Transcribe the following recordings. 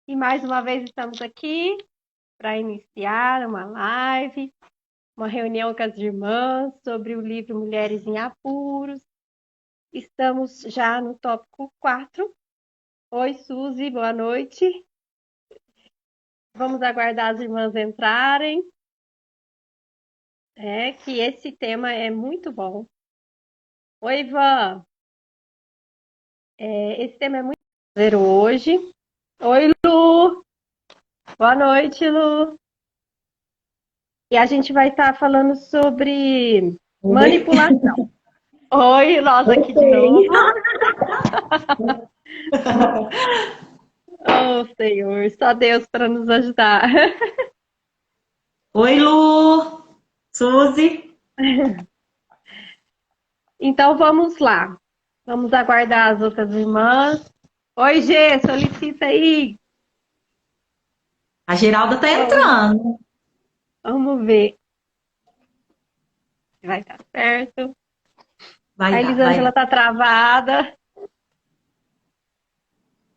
E mais uma vez estamos aqui para iniciar uma live, uma reunião com as irmãs sobre o livro Mulheres em Apuros. Estamos já no tópico 4. Oi, Suzy, boa noite. Vamos aguardar as irmãs entrarem. Que esse tema é muito bom. Oi, Ivan. Esse tema é muito prazer hoje. Oi, Lu. Boa noite, Lu. E a gente vai estar falando sobre manipulação. Oi, nós aqui de novo. Oh, Senhor, só Deus para nos ajudar. Oi, Lu! Suzy! Então vamos lá. Vamos aguardar as outras irmãs. Oi, Gê, solicita aí. A Geralda tá entrando. Vamos ver se vai dar certo. Vai A dar, vai Elisângela dar. tá travada.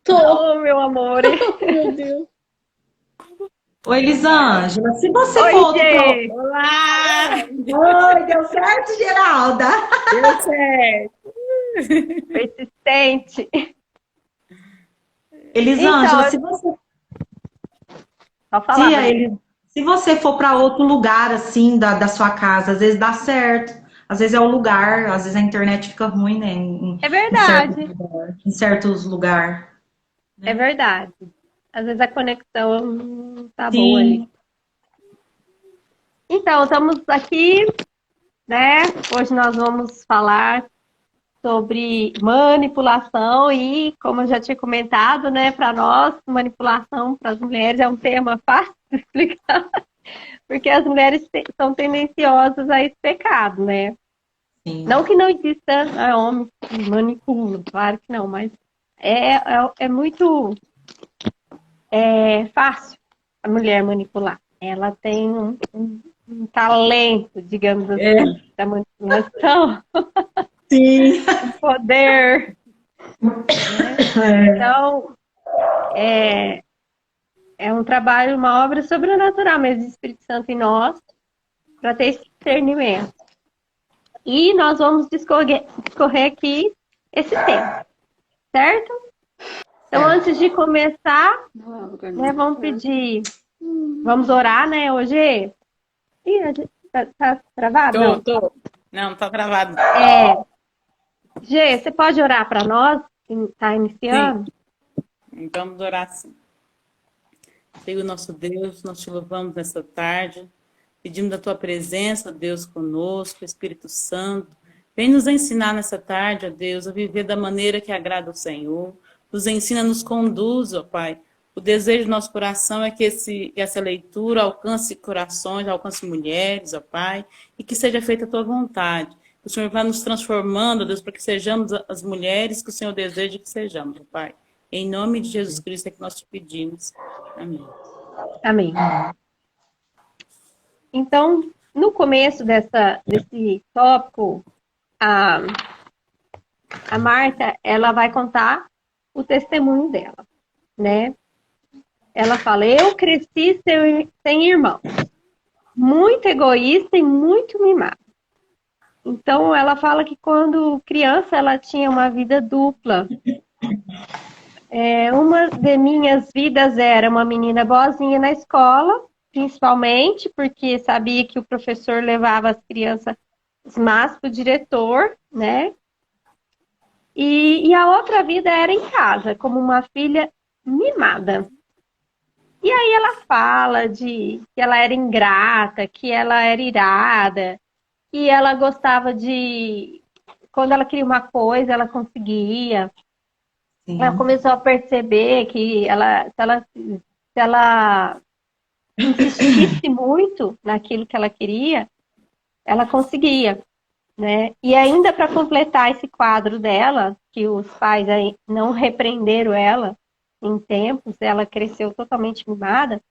Tô. Oh, meu amor. Meu Deus. Oi, Elisângela, se você Oi, for Gê. Olá! Oi, deu certo, Geralda? Deu certo. Persistente. Elisângela, Então, se você, pode falar, se, Maria. se você for para outro lugar, assim, da sua casa, às vezes dá certo. Às vezes é o lugar, às vezes a internet fica ruim, né? É verdade. Em certos lugares. É verdade. Às vezes a conexão não tá boa ali. Sim, Então, estamos aqui, né? Hoje nós vamos falar sobre manipulação e, como eu já tinha comentado, né, para nós, manipulação para as mulheres é um tema fácil de explicar, porque as mulheres são tendenciosas a esse pecado, né? sim. Não que não exista homem que manipula, claro que não, mas é muito fácil a mulher manipular. Ela tem um talento, digamos É, assim, da manipulação, sim. um poder, né? Então, é um trabalho, uma obra sobrenatural mesmo do Espírito Santo em nós, para ter esse discernimento. E nós vamos discorrer aqui esse tema, certo? Então, antes de começar, né, vamos orar, né, hoje? Ih, tá travado? Não. Tô. Não tá travado. Gê, você pode orar para nós, que está Sim. iniciando? Então vamos orar assim. Senhor nosso Deus, nós te louvamos nessa tarde. Pedimos da tua presença, Deus, conosco, Espírito Santo. Vem nos ensinar nessa tarde, ó Deus, a viver da maneira que agrada ao Senhor. Nos ensina, nos conduz, ó Pai. O desejo do nosso coração é que essa leitura alcance corações, alcance mulheres, ó Pai, e que seja feita a tua vontade. O Senhor vai nos transformando, ó Deus, para que sejamos as mulheres que o Senhor deseja que sejamos, ó Pai. Em nome de Jesus Cristo é que nós te pedimos. Amém. Amém. Então, no começo desse tópico, a Marta, ela vai contar o testemunho dela, né? Ela fala, eu cresci sem irmão, muito egoísta e muito mimada. Então, ela fala que quando criança, ela tinha uma vida dupla. Uma de minhas vidas era uma menina boazinha na escola, principalmente porque sabia que o professor levava as crianças más para o diretor, né? E a outra vida era em casa, como uma filha mimada. E aí ela fala de que ela era ingrata, que ela era irada, que ela gostava de... Quando ela queria uma coisa, ela conseguia. Ela Sim. começou a perceber que se ela insistisse muito naquilo que ela queria, ela conseguia, né? E ainda para completar esse quadro dela, que os pais aí não repreenderam ela em tempos, ela cresceu totalmente mimada,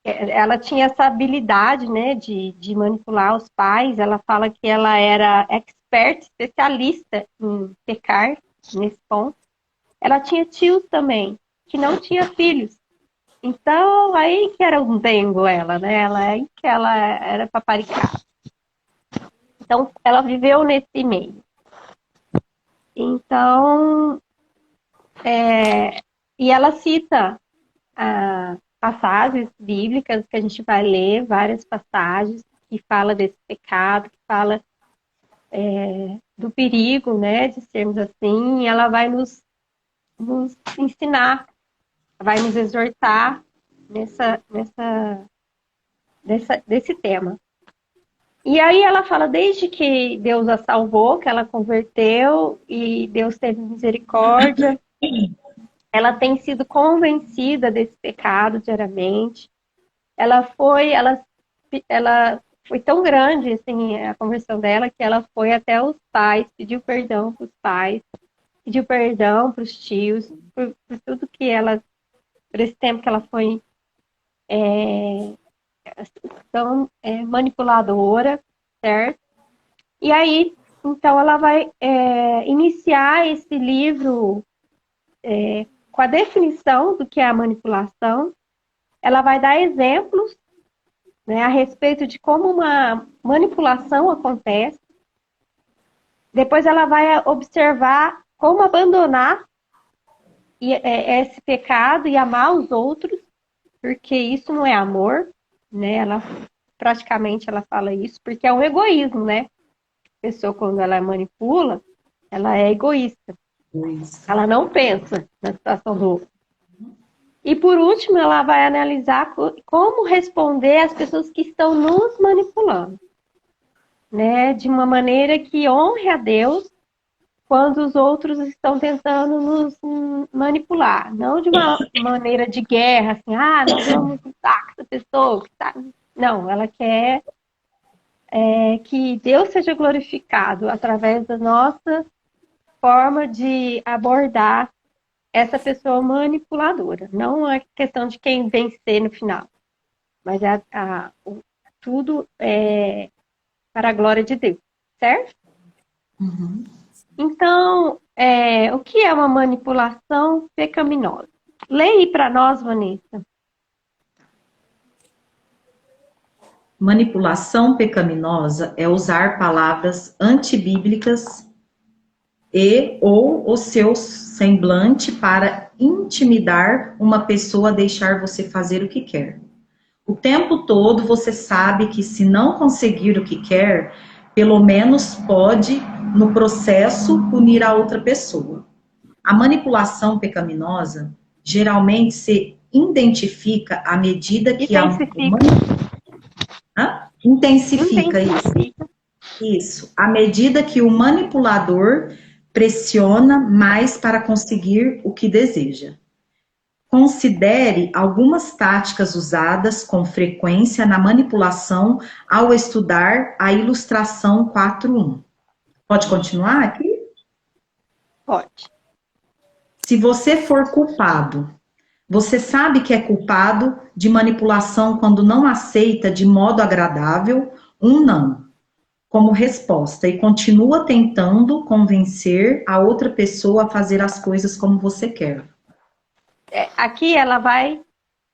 ela tinha essa habilidade, né, de manipular os pais. Ela fala que ela era expert, especialista em pecar nesse ponto. Ela tinha tios também. que não tinha filhos. Então, aí que era um dengo ela, né? Aí que ela era paparicada. Então, ela viveu nesse meio. Então, e ela cita passagens bíblicas que a gente vai ler, várias passagens que fala desse pecado, que fala do perigo, né, de sermos assim. E ela vai nos ensinar, vai nos exortar desse tema. E aí ela fala, desde que Deus a salvou, que ela converteu e Deus teve misericórdia, ela tem sido convencida desse pecado diariamente. Ela foi tão grande, assim, a conversão dela, que ela foi até os pais, pediu perdão para os pais, pediu perdão para os tios, por tudo que ela, por esse tempo que ela foi tão manipuladora, certo? E aí, então, ela vai iniciar esse livro com a definição do que é a manipulação. Ela vai dar exemplos, né, a respeito de como uma manipulação acontece. Depois ela vai observar como abandonar esse pecado e amar os outros, porque isso não é amor, né? Ela praticamente ela fala isso, porque é um egoísmo, né? A pessoa, quando ela manipula, ela é egoísta. Ela não pensa na situação do outro. E por último, ela vai analisar como responder às pessoas que estão nos manipulando, né? De uma maneira que honre a Deus quando os outros estão tentando nos manipular. Não de uma maneira de guerra, assim, nós vamos lutar com essa pessoa. Não, ela quer que Deus seja glorificado através da nossa forma de abordar essa pessoa manipuladora. Não é questão de quem vencer no final, mas tudo é para a glória de Deus, certo? Uhum. Então, o que é uma manipulação pecaminosa? Leia aí para nós, Vanessa. Manipulação pecaminosa é usar palavras antibíblicas ou o seu semblante para intimidar uma pessoa a deixar você fazer o que quer. O tempo todo você sabe que se não conseguir o que quer, pelo menos pode, no processo, punir a outra pessoa. A manipulação pecaminosa geralmente se identifica à medida que intensifica isso. À medida que o manipulador pressiona mais para conseguir o que deseja. Considere algumas táticas usadas com frequência na manipulação ao estudar a ilustração 4.1. Pode continuar aqui? Pode. Se você for culpado, você sabe que é culpado de manipulação quando não aceita de modo agradável um não como resposta e continua tentando convencer a outra pessoa a fazer as coisas como você quer. Aqui ela vai,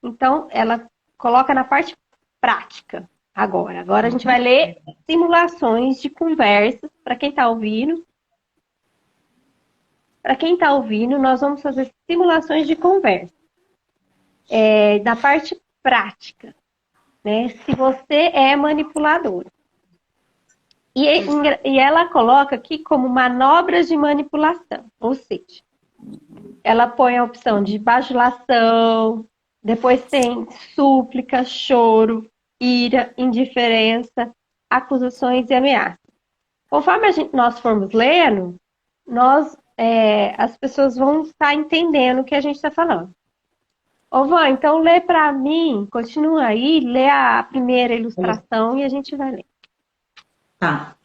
então, ela coloca na parte prática agora. Agora a gente vai ler simulações de conversas para quem está ouvindo. Para quem está ouvindo, nós vamos fazer simulações de conversa. Da parte prática, né? Se você é manipulador. E ela coloca aqui como manobras de manipulação, ou seja, ela põe a opção de bajulação, depois tem súplica, choro, ira, indiferença, acusações e ameaças. Conforme nós formos lendo, as pessoas vão estar entendendo o que a gente está falando. Ô, Van, então lê para mim, continua aí, lê a primeira ilustração e a gente vai ler. Tá.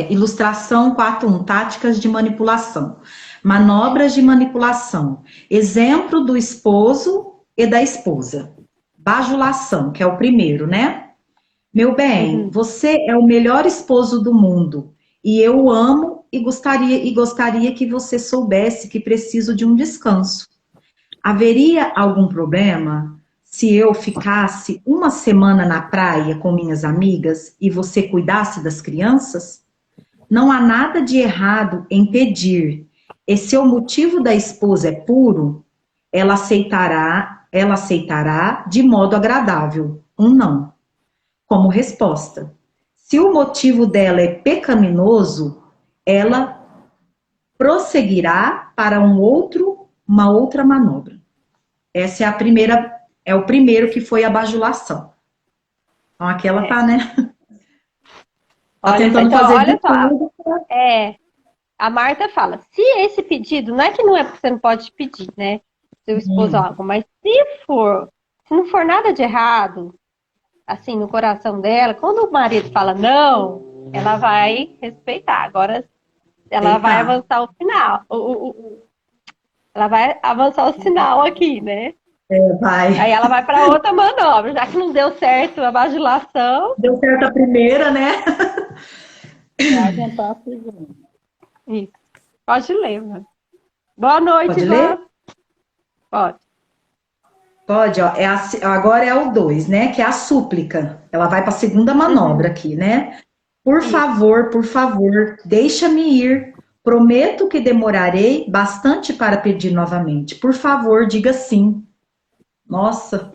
Ilustração 4.1, táticas de manipulação. Manobras de manipulação. Exemplo do esposo e da esposa. Bajulação, que é o primeiro, né? Meu bem, você é o melhor esposo do mundo e eu o amo e gostaria que você soubesse que preciso de um descanso. Haveria algum problema se eu ficasse uma semana na praia com minhas amigas e você cuidasse das crianças? Não há nada de errado em pedir. E se o motivo da esposa é puro, ela aceitará de modo agradável um não. Como resposta, se o motivo dela é pecaminoso, ela prosseguirá para uma outra manobra. Essa é a primeira, é o primeiro que foi a bajulação. Então aqui ela tá, né? Tá Olha, tentando então, fazer olha de só, tudo. a Marta fala, se esse pedido, não é porque você não pode pedir, né? Seu esposo algo, mas se não for nada de errado, assim, no coração dela, quando o marido fala não, ela vai respeitar. Agora, ela vai avançar o final. Ela vai avançar o sinal aqui, né? Vai. Aí ela vai para outra manobra, já que não deu certo a bajulação. Deu certo a primeira, né? Vai tentar a segunda. Isso. Pode ler, mano. Boa noite, Pode Ivan. ler? Pode. Pode, ó. Agora é o 2, né? Que é a súplica. Ela vai para a segunda manobra aqui, né? Por favor, deixa-me ir. Prometo que demorarei bastante para pedir novamente. Por favor, diga sim. Nossa,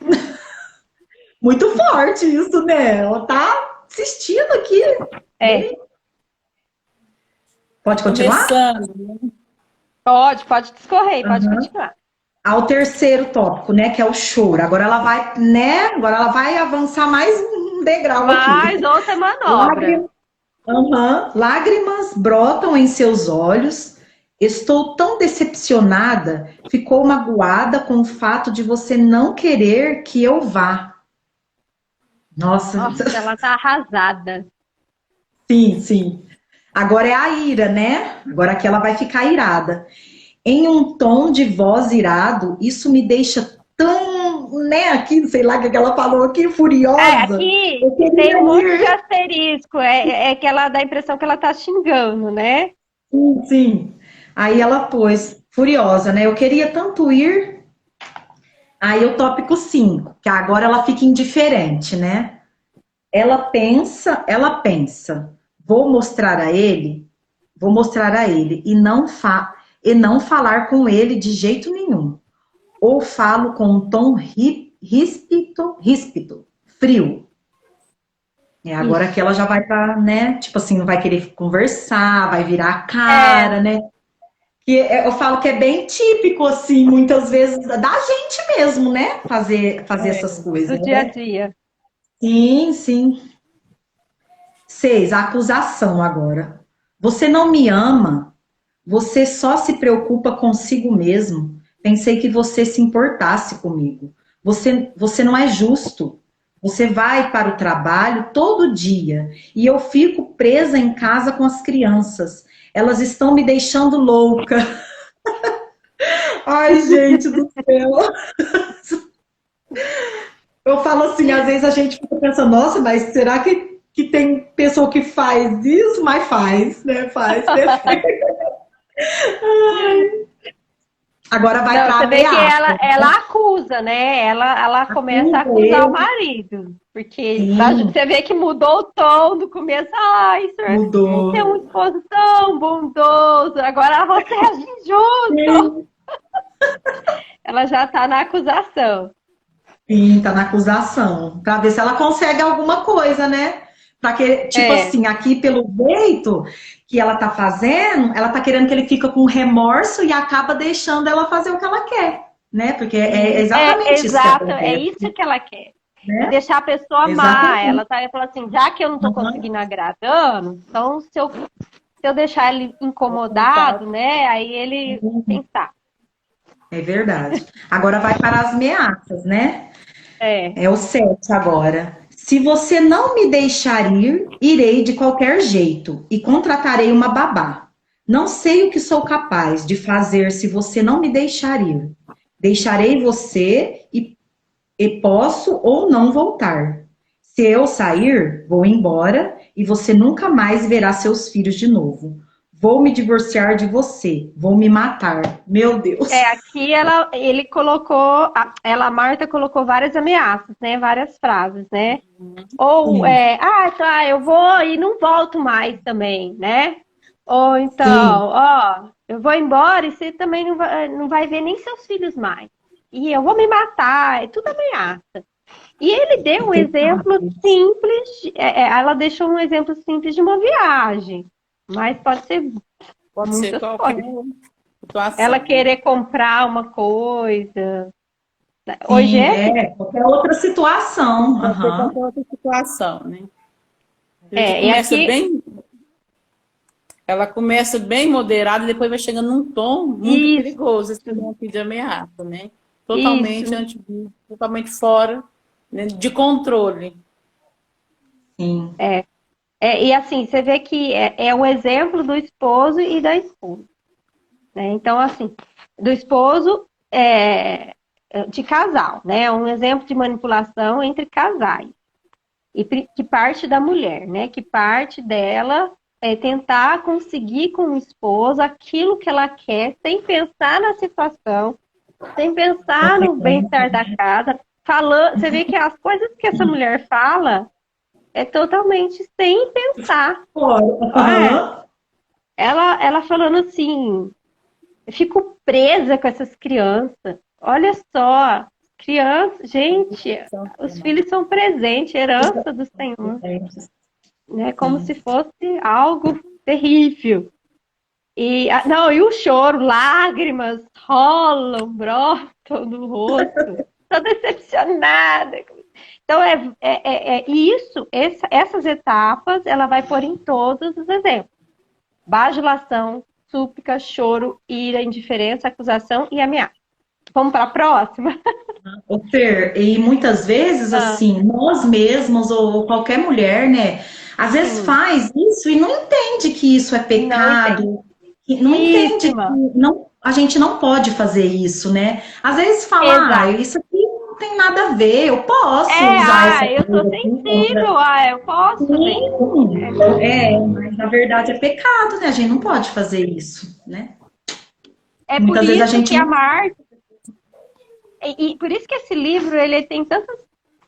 muito forte isso, né? Ela tá insistindo aqui. Pode continuar? Começando, né? Pode discorrer, pode continuar. Ao terceiro tópico, né? Que é o choro. Agora ela vai, né? Agora ela vai avançar mais um degrau aqui. Mais outra manobra. Lágrimas brotam em seus olhos. Estou tão decepcionada. Ficou magoada com o fato de você não querer que eu vá. Nossa, ela tá arrasada. Sim. Agora é a ira, né? Agora aqui ela vai ficar irada. Em um tom de voz irado, isso me deixa tão, né? Aqui, sei lá o que ela falou aqui, furiosa. Aqui tem um monte de asterisco. É que ela dá a impressão que ela tá xingando, né? Sim. Aí ela pôs, furiosa, né? Eu queria tanto ir. Aí o tópico 5, que agora ela fica indiferente, né? Ela pensa, vou mostrar a ele e não falar com ele de jeito nenhum. Ou falo com um tom ríspido, frio. Agora que ela já vai pra, né? Tipo assim, não vai querer conversar, vai virar a cara, né? Que eu falo que é bem típico, assim, muitas vezes, da gente mesmo, né? Fazer essas coisas. Do dia a dia. Sim. 6, a acusação agora. Você não me ama, você só se preocupa consigo mesmo. Pensei que você se importasse comigo. Você não é justo. Você vai para o trabalho todo dia e eu fico presa em casa com as crianças. Elas estão me deixando louca. Ai, gente do céu. Eu falo assim, às vezes a gente fica pensando, nossa, mas será que tem pessoa que faz isso? Mas faz, né? Faz. Agora vai para você vê que ameaça. ela acusa, né? Ela começa a acusar o marido. Porque você vê que mudou o tom do começo. Ai, senhor, mudou. tem um esposo tão bondoso. Agora você é injusto. Ela já tá na acusação. Sim, tá na acusação. Pra ver se ela consegue alguma coisa, né? Pra que, tipo assim, aqui pelo jeito que ela tá fazendo, ela tá querendo que ele fique com remorso e acaba deixando ela fazer o que ela quer, né? Porque é exatamente isso que ela quer. É isso que ela quer. Né? É deixar a pessoa amar. Ela tá falando assim, já que eu não tô conseguindo agradando, então se eu deixar ele incomodado, né? Aí ele pensar. É verdade. Agora vai para as ameaças, né? É o 7 agora. Se você não me deixar ir, irei de qualquer jeito e contratarei uma babá. Não sei o que sou capaz de fazer se você não me deixar ir. Deixarei você e posso ou não voltar. Se eu sair, vou embora e você nunca mais verá seus filhos de novo. vou me divorciar de você, vou me matar. Meu Deus. Aqui ele colocou, a Marta colocou várias ameaças, né? Várias frases, né? Ou, Sim. tá, eu vou e não volto mais também, né? Ou Sim. então, ó, eu vou embora e você também não vai ver nem seus filhos mais. E eu vou me matar, é tudo ameaça. E ele deu um exemplo simples, ela deixou um exemplo simples de uma viagem, mas pode ser Pode ser muitas qualquer coisas. situação, Ela né? querer comprar uma coisa. Hoje Sim, qualquer outra situação. Pode ser Aham. qualquer outra situação, né? Ele e começa aqui, bem, ela começa bem moderada e depois vai chegando num tom muito isso, perigoso, esse tom aqui de ameaça, né? Totalmente isso. antibíblico, totalmente fora, né, de controle. Sim. E assim, você vê que é o exemplo do esposo e da esposa, né? Então, assim, do esposo de casal, né? Um exemplo de manipulação entre casais. E que parte da mulher, né? Que parte dela é tentar conseguir com o esposo aquilo que ela quer, sem pensar na situação, sem pensar no bem-estar da casa. Falando, você vê que as coisas que essa mulher fala é totalmente sem pensar. É, Aham. ela falando assim, eu fico presa com essas crianças. Olha só, crianças, gente, os filhos são presente, herança do Senhor, né? Como Sim. se fosse algo terrível. Não, e o choro, lágrimas rolam, brotam no rosto. Tô decepcionada. Então, essas etapas, ela vai pôr em todos os exemplos. Bajulação, súplica, choro, ira, indiferença, acusação e ameaça. Vamos para a próxima? Ô, Fer, e muitas vezes, Ah, assim, nós mesmos ou qualquer mulher, né, às vezes sim, faz isso e não entende que isso é não entendo. pecado, que não Isso, entende que irmã. não, a gente não pode fazer isso, né? Às vezes fala, Exato. isso aqui não tem nada a ver, eu posso usar essa Eu sou coisa aqui contra. sensível, eu posso fazer isso. Mas na verdade é pecado, né? A gente não pode fazer isso, né? É por Muitas vezes a isso gente que a não. Marta, e por isso que esse livro ele tem tantas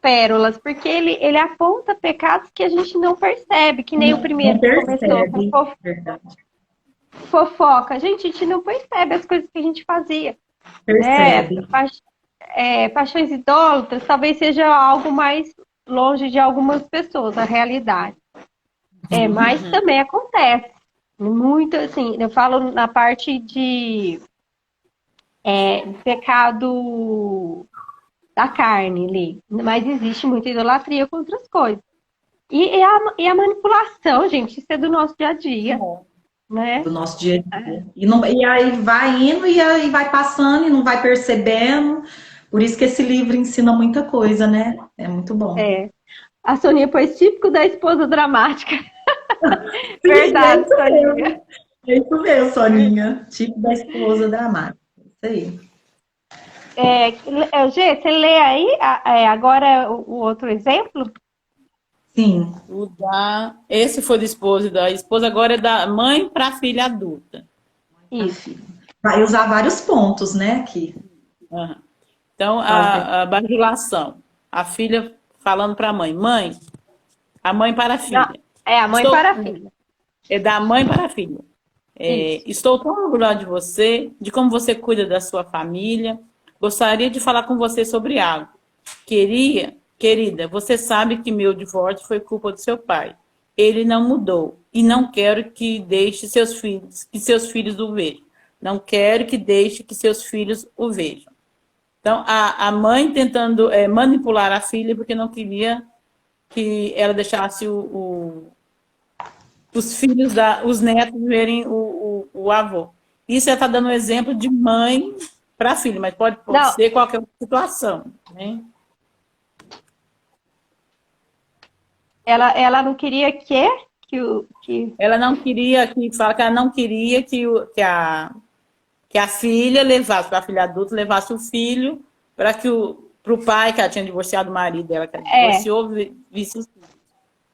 pérolas, porque ele aponta pecados que a gente não percebe, que nem o Não primeiro que começou com percebe, verdade. fofoca. A gente não percebe as coisas que a gente fazia, né? Percebe. Paixões idólatras talvez seja algo mais longe de algumas pessoas, a realidade. Mas também acontece. Muito assim, eu falo na parte de pecado da carne ali. Mas existe muita idolatria com outras coisas. E a manipulação, gente, isso é do nosso dia a dia, né? Do nosso dia a dia. E aí vai indo e aí vai passando e não vai percebendo. Por isso que esse livro ensina muita coisa, né? É muito bom. É. A Soninha pôs típico da esposa dramática. Sim, é Verdade, isso Soninha. mesmo. É isso mesmo, Soninha. Tipo da esposa dramática. Isso aí. Gê, você lê aí agora o outro exemplo? Sim. Esse foi do esposo e da esposa, agora é da mãe para a filha adulta. Isso. Vai usar vários pontos, né? Aqui. Aham. Então, Fazer. a bajulação. A filha falando para a mãe. Mãe, a mãe para a Não, filha. a mãe Estou, para a filha. é da mãe para a filha. Isso. Estou tão orgulhosa de você, de como você cuida da sua família. Gostaria de falar com você sobre algo. Querida, você sabe que meu divórcio foi culpa do seu pai. Ele não mudou e não quero que deixe que seus filhos o vejam. Não quero que deixe que seus filhos o vejam. Então, a mãe tentando manipular a filha porque não queria que ela deixasse os filhos, os netos verem o avô. Isso está dando um exemplo de mãe para filho, mas pode Não, ser qualquer situação, né? ela não queria que Ela não queria, fala que ela não queria que a filha levasse, para a filha adulta, levasse o filho para que para o pai, que ela tinha divorciado o marido dela, que ela divorciou, visse os filhos.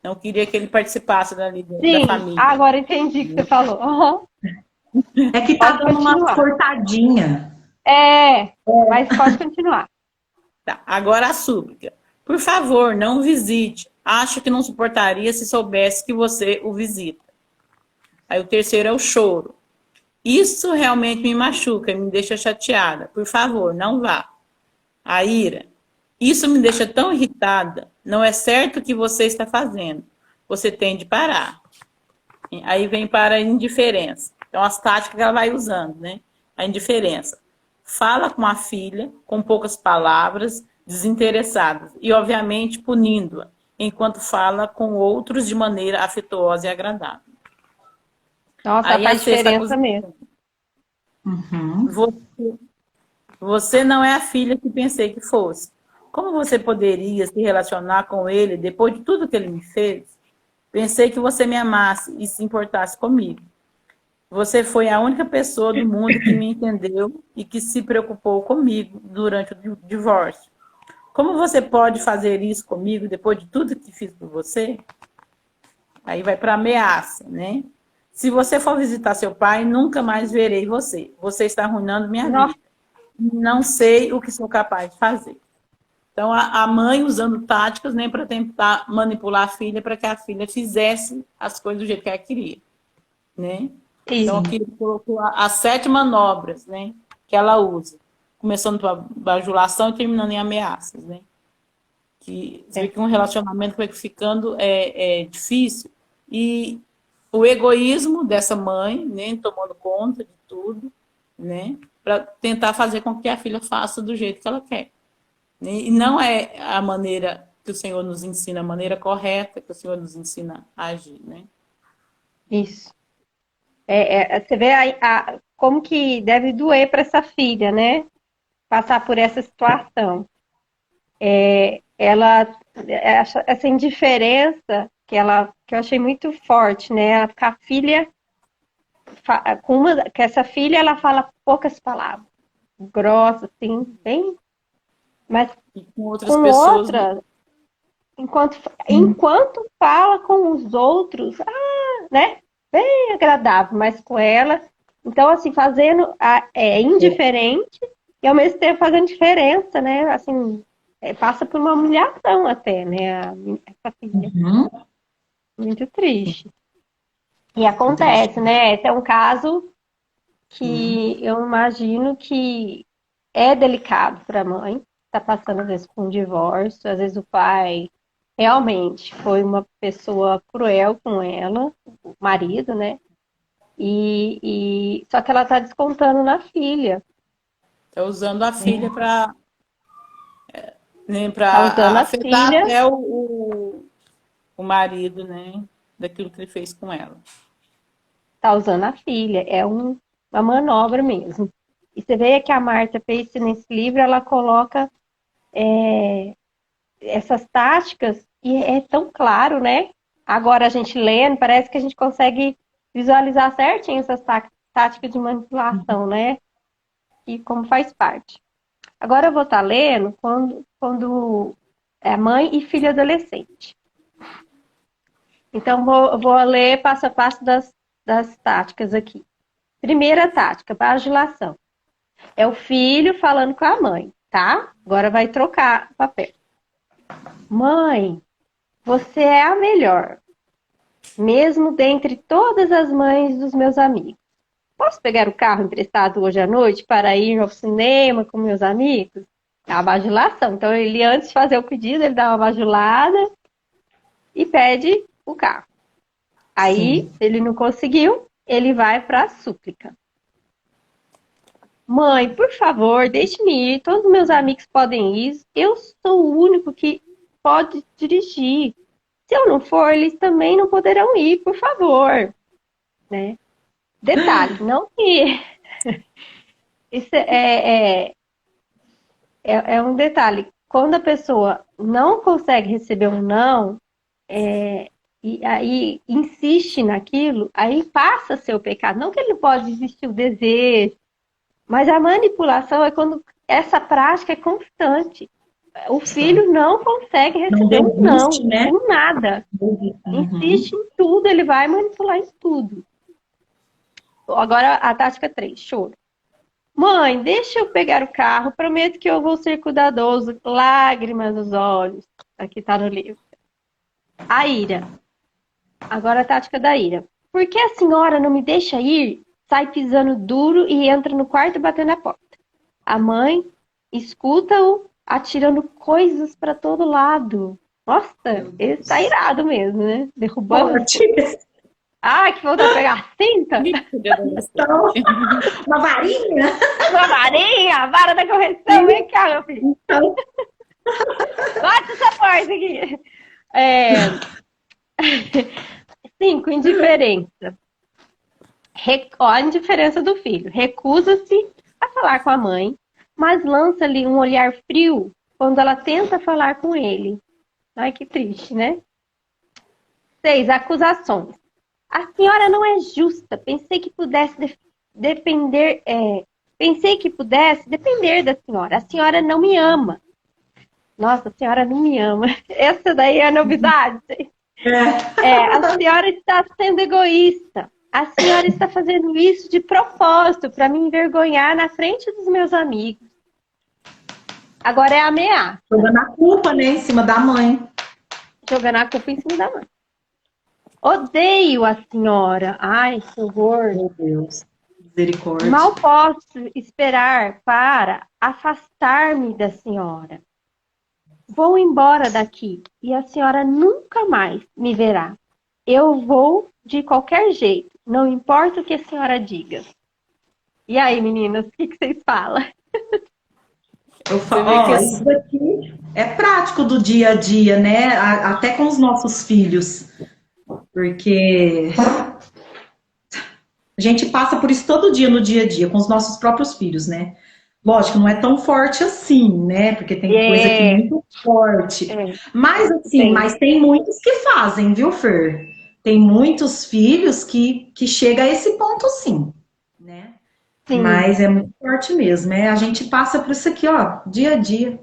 Não queria que ele participasse da sim, família. agora entendi o que você falou. Uhum. É que tá Pode dando uma continuar. cortadinha. Mas pode continuar. Tá, agora a súplica. Por favor, não visite. Acho que não suportaria se soubesse que você o visita. Aí o terceiro é o choro. Isso realmente me machuca, me deixa chateada. Por favor, não vá. A ira. Isso me deixa tão irritada. Não é certo o que você está fazendo. Você tem de parar. Aí vem para a indiferença. Então, as táticas que ela vai usando, né? A indiferença. Fala com a filha, com poucas palavras, desinteressadas. E, obviamente, punindo-a, enquanto fala com outros de maneira afetuosa e agradável. Nossa, Aí a faz sexta diferença acusação. mesmo. Uhum. Você não é a filha que pensei que fosse. Como você poderia se relacionar com ele depois de tudo que ele me fez? Pensei que você me amasse e se importasse comigo. Você foi a única pessoa do mundo que me entendeu e que se preocupou comigo durante o divórcio. Como você pode fazer isso comigo depois de tudo que fiz por você? Aí vai para ameaça, né? Se você for visitar seu pai, nunca mais verei você. Você está arruinando minha Nossa, vida. Não sei o que sou capaz de fazer. Então, a mãe usando táticas, né, para tentar manipular a filha para que a filha fizesse as coisas do jeito que ela queria, né? Então, isso. aqui colocou as 7 manobras, né, que ela usa, começando pela bajulação e terminando em ameaças, né? Que você vê É. que um relacionamento vai ficando difícil e o egoísmo dessa mãe, né, tomando conta de tudo, né, para tentar fazer com que a filha faça do jeito que ela quer. E não é a maneira que o Senhor nos ensina, a maneira correta que o Senhor nos ensina a agir, né? Isso. Você vê como que deve doer para essa filha, né? Passar por essa situação. Ela, essa indiferença que eu achei muito forte, né? Que a filha, que essa filha, ela fala poucas palavras, grossas, assim, bem, mas E com outras com pessoas, outra, enquanto fala com os outros, né? Bem agradável, mas com ela, então assim, fazendo indiferente e ao mesmo tempo fazendo diferença, né? Assim, passa por uma humilhação até, né? Essa filha. Uhum. Muito triste. E acontece, né? Esse é um caso que eu imagino que é delicado para a mãe, está passando às vezes por um divórcio, às vezes o pai realmente foi uma pessoa cruel com ela, o marido, né? Só que ela está descontando na filha, está usando a filha para, né, está usando a afetar filha, até o marido, né, daquilo que ele fez com ela. está usando a filha, uma manobra mesmo. E você vê que a Marta Pace nesse livro, ela coloca essas táticas e é tão claro, né? Agora a gente lendo, parece que a gente consegue visualizar certinho essas táticas de manipulação, né? E como faz parte. Agora eu vou estar lendo quando é mãe e filho adolescente. Então vou ler passo a passo das táticas aqui. Primeira tática, bajulação. É o filho falando com a mãe, tá? Agora vai trocar o papel. Mãe, você é a melhor, mesmo dentre todas as mães dos meus amigos. Posso pegar o carro emprestado hoje à noite para ir ao cinema com meus amigos? É a bajulação. Então, ele, antes de fazer o pedido, ele dá uma bajulada e pede o carro. Aí, Sim. se ele não conseguiu, ele vai para a súplica. Mãe, por favor, deixe-me ir. Todos os meus amigos podem ir. Eu sou o único que pode dirigir. Se eu não for, eles também não poderão ir, por favor. Né? Detalhe, não que... Isso é um detalhe. Quando a pessoa não consegue receber um não, e aí insiste naquilo, aí passa a ser o pecado. Não que ele não pode existir o desejo, mas a manipulação é quando essa prática é constante. O filho não consegue Não receber um desiste, não, né? em nada. Uhum. Insiste em tudo, ele vai manipular em tudo. Agora a tática 3, choro. Mãe, deixa eu pegar o carro, prometo que eu vou ser cuidadoso. Lágrimas nos olhos. Aqui tá no livro. A ira. Agora a tática da ira. Por que a senhora não me deixa ir? Sai pisando duro e entra no quarto batendo a porta. A mãe escuta-o atirando coisas para todo lado. Nossa, ele tá irado mesmo, né? Derrubando. Ai, que vontade de pegar a cinta. Então, uma varinha. Uma varinha, a vara da correção. Vem cá, meu filho. Então, Bate essa porta aqui. 5, indiferença. Ó, a indiferença do filho. Recusa-se a falar com a mãe, mas lança-lhe um olhar frio quando ela tenta falar com ele. Ai, que triste, né? 6, acusações. A senhora não é justa. Pensei que pudesse depender da senhora. A senhora não me ama. Nossa, a senhora não me ama. Essa daí é a novidade. A senhora está sendo egoísta. A senhora está fazendo isso de propósito para me envergonhar na frente dos meus amigos. Agora é a ameaça. jogando a culpa, né, em cima da mãe. Jogando a culpa em cima da mãe. Odeio a senhora. Ai, que horror. Meu Deus. Misericórdia. Mal posso esperar para afastar-me da senhora. Vou embora daqui e a senhora nunca mais me verá. Eu vou de qualquer jeito, não importa o que a senhora diga. E aí, meninas, o que vocês falam? Eu falo, isso daqui é prático do dia a dia, né? Até com os nossos filhos. Porque a gente passa por isso todo dia no dia a dia, com os nossos próprios filhos, né? Lógico, não é tão forte assim, né? Porque tem coisa que é muito forte. Mas assim, mas tem muitos que fazem, viu, Fer? Tem muitos filhos que chega a esse ponto, sim, né? Sim. Mas é muito forte mesmo. A gente passa por isso aqui, ó, dia a dia.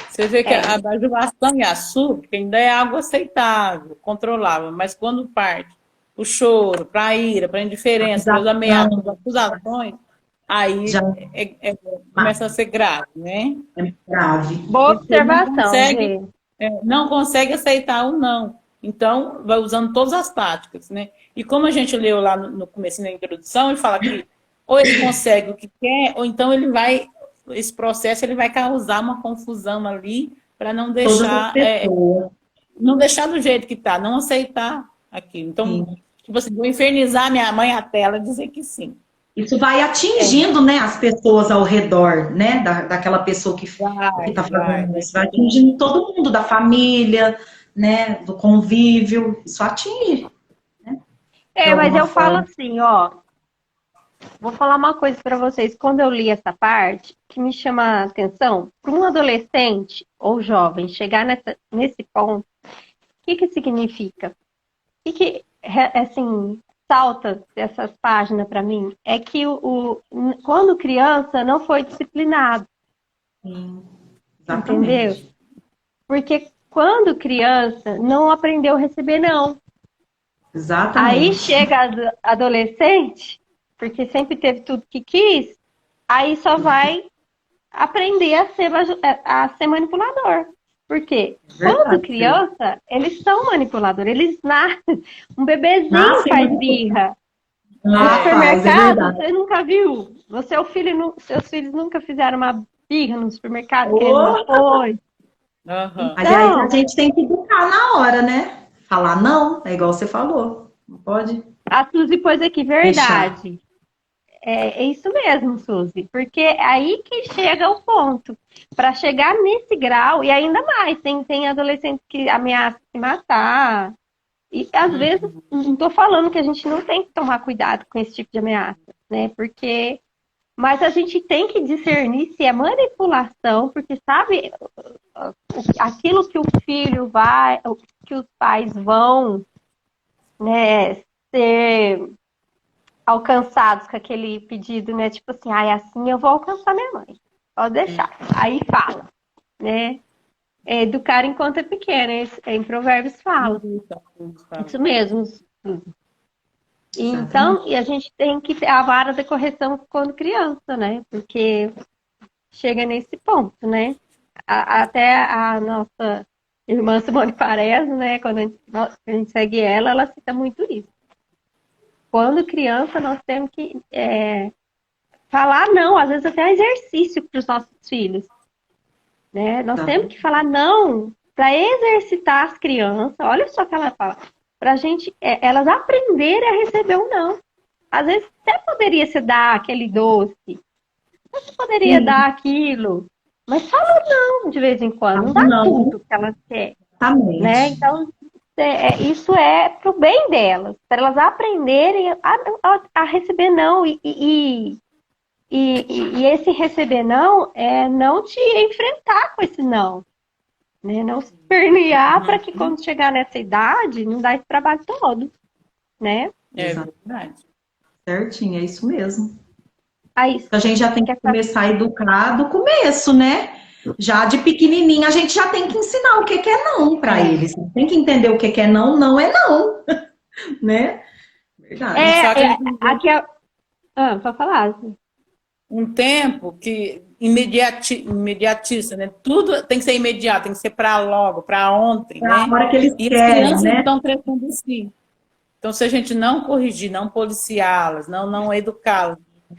Você vê que a bajulação e açúcar ainda é algo aceitável, controlável, mas quando parte o choro, para a ira, para a indiferença, para os ameaças, para as acusações, aí começa a ser grave, né? É grave. Boa observação. Não consegue aceitar o não. Então, vai usando todas as táticas, né? E como a gente leu lá no começo, na introdução, ele fala que ou ele consegue o que quer, ou então ele vai... Esse processo ele vai causar uma confusão ali para não deixar não deixar do jeito que está, não aceitar aquilo. Então, tipo assim, vou infernizar minha mãe até ela dizer que sim. Isso vai atingindo, né, as pessoas ao redor, né, daquela pessoa que está fazendo isso. Vai atingindo todo mundo, da família, né, do convívio. Isso atinge. Né, mas eu falo assim, ó. Vou falar uma coisa para vocês. Quando eu li essa parte, que me chama a atenção, para um adolescente ou jovem chegar nesse ponto, o que significa? O que assim, salta dessas páginas para mim? É que quando criança não foi disciplinado. Entendeu? Porque quando criança não aprendeu a receber não. Exatamente. Aí chega adolescente... porque sempre teve tudo que quis, aí só vai aprender a ser manipulador. Porque quando criança, eles são manipuladores, eles nascem. Um bebezinho faz birra. No supermercado, você nunca viu? Seus filhos nunca fizeram uma birra no supermercado, que ele não foi. Então, mas aí a gente tem que educar na hora, né? Falar não, é igual você falou. Não pode. A Suzy pôs aqui, verdade. É isso mesmo, Suzy. Porque é aí que chega o ponto. Para chegar nesse grau, e ainda mais, tem adolescentes que ameaçam se matar. E às vezes, não estou falando que a gente não tem que tomar cuidado com esse tipo de ameaça, né? Porque... Mas a gente tem que discernir se é manipulação, porque sabe aquilo que o filho vai, que os pais vão, né, ser alcançados com aquele pedido, né? Tipo assim, assim eu vou alcançar minha mãe. Pode deixar. Aí fala, né? Educar enquanto é pequeno. Em Provérbios fala. Isso mesmo. Então, e a gente tem que ter a vara da correção quando criança, né? Porque chega nesse ponto, né? Até a nossa irmã Simone Pares, né? Quando a gente segue ela cita muito isso. Quando criança, nós temos que falar não, às vezes até exercício para os nossos filhos, né? Nós temos que falar não para exercitar as crianças. Olha só o que ela fala. Para a gente, elas aprenderem a receber um não. Às vezes até poderia se dar aquele doce, você poderia dar aquilo, mas fala não de vez em quando, não dá tudo que elas querem. Né? Então, isso é para o bem delas, para elas aprenderem a receber não. E esse receber não é não te enfrentar com esse não. Né? Não se pernear para que quando chegar nessa idade, não dá esse trabalho todo. Né? É verdade. Certinho, é isso mesmo. Aí, a gente já tem que começar a educar do começo, né? Já de pequenininha, a gente já tem que ensinar o que é não para eles. Tem que entender o que é não, não é não. Né? Verdade. Aqui para falar. Um tempo que imediatista, né? Tudo tem que ser imediato, tem que ser para logo, para ontem, né? A hora que eles e querem, as crianças né? estão crescendo assim. Então, se a gente não corrigir, não policiá-las, não educá-las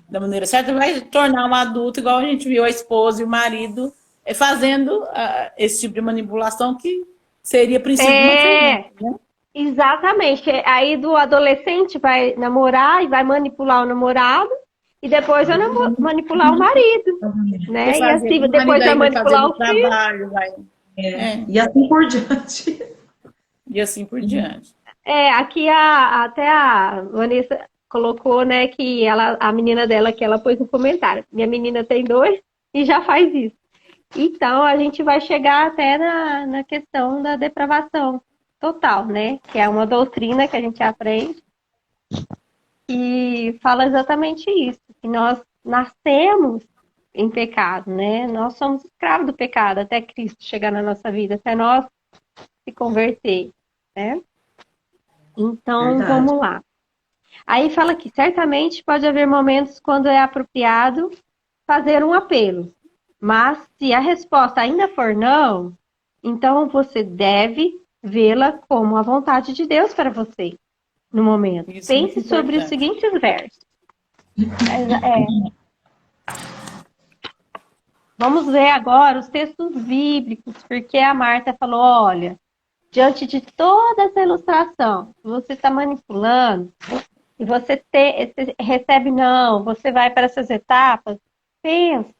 da maneira certa, vai tornar um adulto igual a gente viu a esposa e o marido fazendo esse tipo de manipulação que seria princípio né? Exatamente. Aí do adolescente vai namorar e vai manipular o namorado e depois vai manipular o marido, né? E assim, depois vai manipular o filho. Trabalho, E assim por diante. E assim por diante. Aqui até a Vanessa colocou, né, que a menina dela, que ela pôs no comentário. Minha menina tem 2 e já faz isso. Então, a gente vai chegar até na questão da depravação total, né? Que é uma doutrina que a gente aprende e fala exatamente isso, que nós nascemos em pecado, né? Nós somos escravos do pecado até Cristo chegar na nossa vida, até nós se converter, né? Então, vamos lá. Aí fala que certamente pode haver momentos quando é apropriado fazer um apelo, mas se a resposta ainda for não, então você deve vê-la como a vontade de Deus para você no momento. Isso. Pense sobre os seguintes versos. Vamos ver agora os textos bíblicos, porque a Marta falou, olha, diante de toda essa ilustração, você está manipulando, e você recebe não, você vai para essas etapas, pense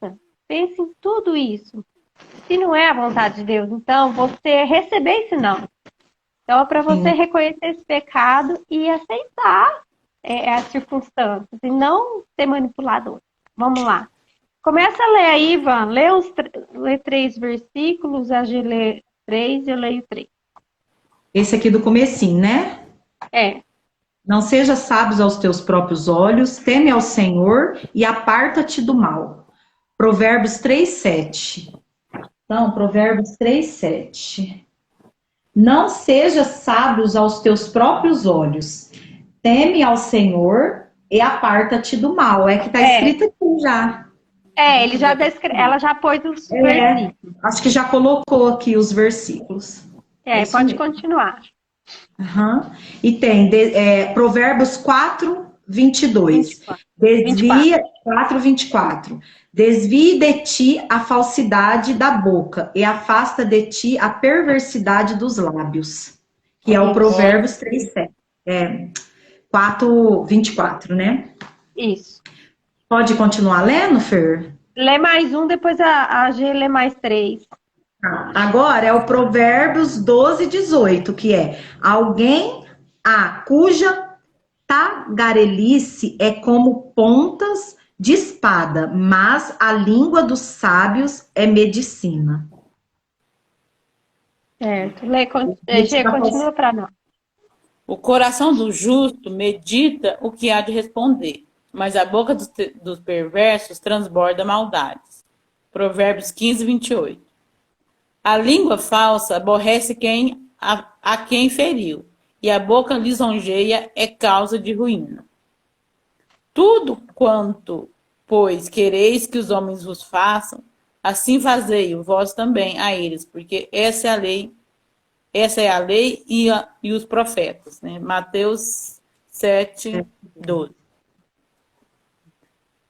em tudo isso. Se não é a vontade de Deus, então você receber esse não. Então é para você reconhecer esse pecado e aceitar as circunstâncias e não ser manipulador. Vamos lá. Começa a ler aí, Ivan. Lê 3 versículos, a G lê 3 e eu leio 3. Esse aqui do comecinho, né? Não seja sábios aos teus próprios olhos, teme ao Senhor e aparta-te do mal. Provérbios 3:7. Então, Provérbios 3:7. Não seja sábios aos teus próprios olhos, teme ao Senhor e aparta-te do mal. É que está escrito aqui já. Ele já ela já pôs os versículos. Acho que já colocou aqui os versículos. Pode continuar. E tem Provérbios 4:22. 4:24. Desvie de ti a falsidade da boca e afasta de ti a perversidade dos lábios. Que é o Provérbios 3:7. 4:24, né? Isso. Pode continuar lendo, Fer? Lê mais um, depois a G lê mais 3. Agora é o Provérbios 12:18, que é alguém cuja tagarelice é como pontas de espada, mas a língua dos sábios é medicina. Certo. G, continua para nós. O coração do justo medita o que há de responder, mas a boca dos perversos transborda maldades. Provérbios 15:28. A língua falsa aborrece a quem feriu, e a boca lisonjeia é causa de ruína. Tudo quanto, pois, quereis que os homens vos façam, assim fazei-o vós também a eles, porque essa é a lei e os profetas, né? Mateus 7, 12.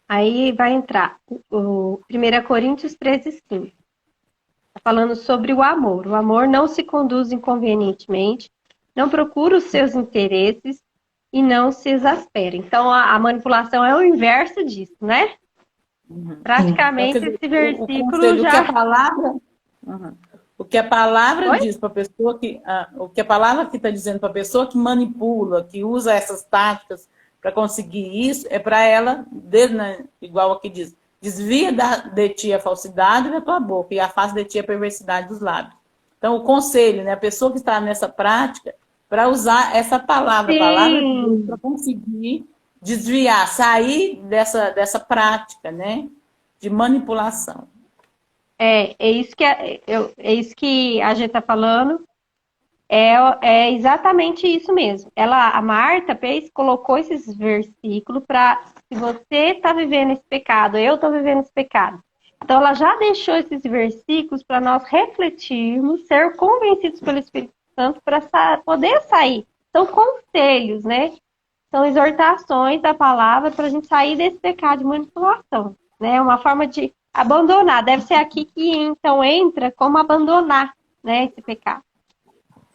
Aí vai entrar o 1 Coríntios 13:5. Está falando sobre o amor. O amor não se conduz inconvenientemente, não procura os seus interesses e não se exaspera. Então, a manipulação é o inverso disso, né? Praticamente, Então, esse o versículo conselho, já... o que a palavra Oi? diz para a pessoa que... o que a palavra que está dizendo para a pessoa que manipula, que usa essas táticas para conseguir isso, é para ela, igual aqui diz, desvia de ti a falsidade da tua boca e afasta de ti a perversidade dos lábios. Então, o conselho, né? A pessoa que está nessa prática, para usar essa palavra, a palavra de Deus, para conseguir desviar, sair dessa prática, né? De manipulação. É isso que a gente está falando. É exatamente isso mesmo. A Marta Peix colocou esses versículos para, se você está vivendo esse pecado, eu estou vivendo esse pecado. Então, ela já deixou esses versículos para nós refletirmos, ser convencidos pelo Espírito Santo para poder sair. São conselhos, né? São exortações da palavra para a gente sair desse pecado de manipulação, né? Uma forma de abandonar. Deve ser aqui que, então, entra como abandonar, né, esse pecado.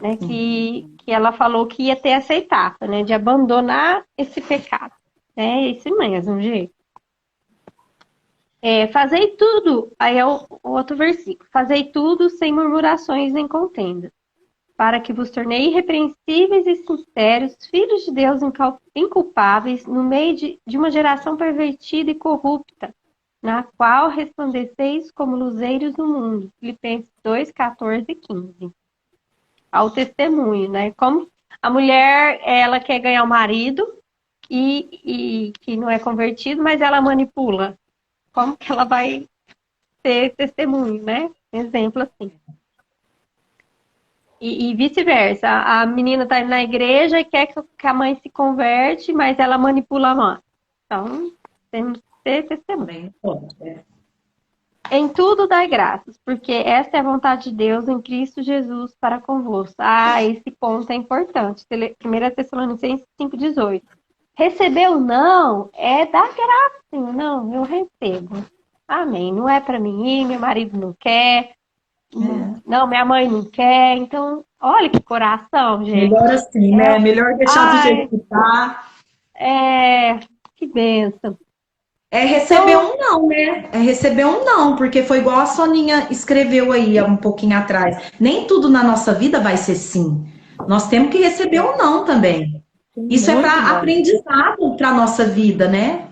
Né, que ela falou que ia ter essa etapa, né, de abandonar esse pecado. É isso mesmo, gente. Fazei tudo, aí é o outro versículo, fazei tudo sem murmurações nem contendas, para que vos tornei irrepreensíveis e sinceros, filhos de Deus inculpáveis, no meio de uma geração pervertida e corrupta, na qual resplandeceis como luzeiros no mundo. Filipenses 2, 14 e 15. Ao testemunho, né? Como a mulher, ela quer ganhar o marido e que não é convertido, mas ela manipula. Como que ela vai ter testemunho, né? Exemplo assim. E vice-versa. A menina está na igreja e quer que a mãe se converte, mas ela manipula a mãe. Então, temos que ter testemunho. Em tudo dai graças, porque esta é a vontade de Deus em Cristo Jesus para convosco. Esse ponto é importante. 1 Tessalonicenses 5,18. Recebeu não é dar graça, Senhor. Não, eu recebo. Amém. Não é para mim ir, meu marido não quer. Não, minha mãe não quer. Então, olha que coração, gente. Melhor assim, né? Melhor deixar do jeito que tá. Que bênção. É receber um não, né? É receber um não, porque foi igual a Soninha escreveu aí há um pouquinho atrás. Nem tudo na nossa vida vai ser sim. Nós temos que receber um não também. Isso é para aprendizado para nossa vida, né?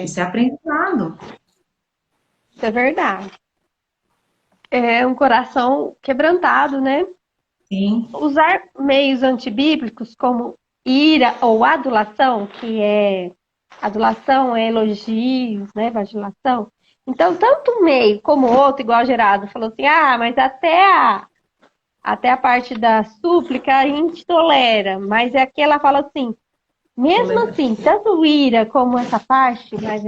Isso é aprendizado. Isso é verdade. É um coração quebrantado, né? Sim. Usar meios antibíblicos como ira ou adulação, que é adulação é elogios, né? Vacilação. Então, tanto um meio como o outro, igual a Gerardo falou assim, mas até a parte da súplica a gente tolera, mas é que ela fala assim, mesmo assim, tanto ira como essa parte mas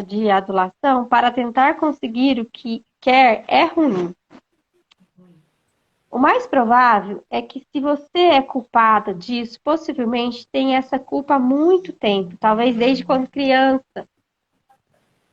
de adulação, para tentar conseguir o que quer, é ruim. O mais provável é que se você é culpada disso, possivelmente tem essa culpa há muito tempo, talvez desde quando criança.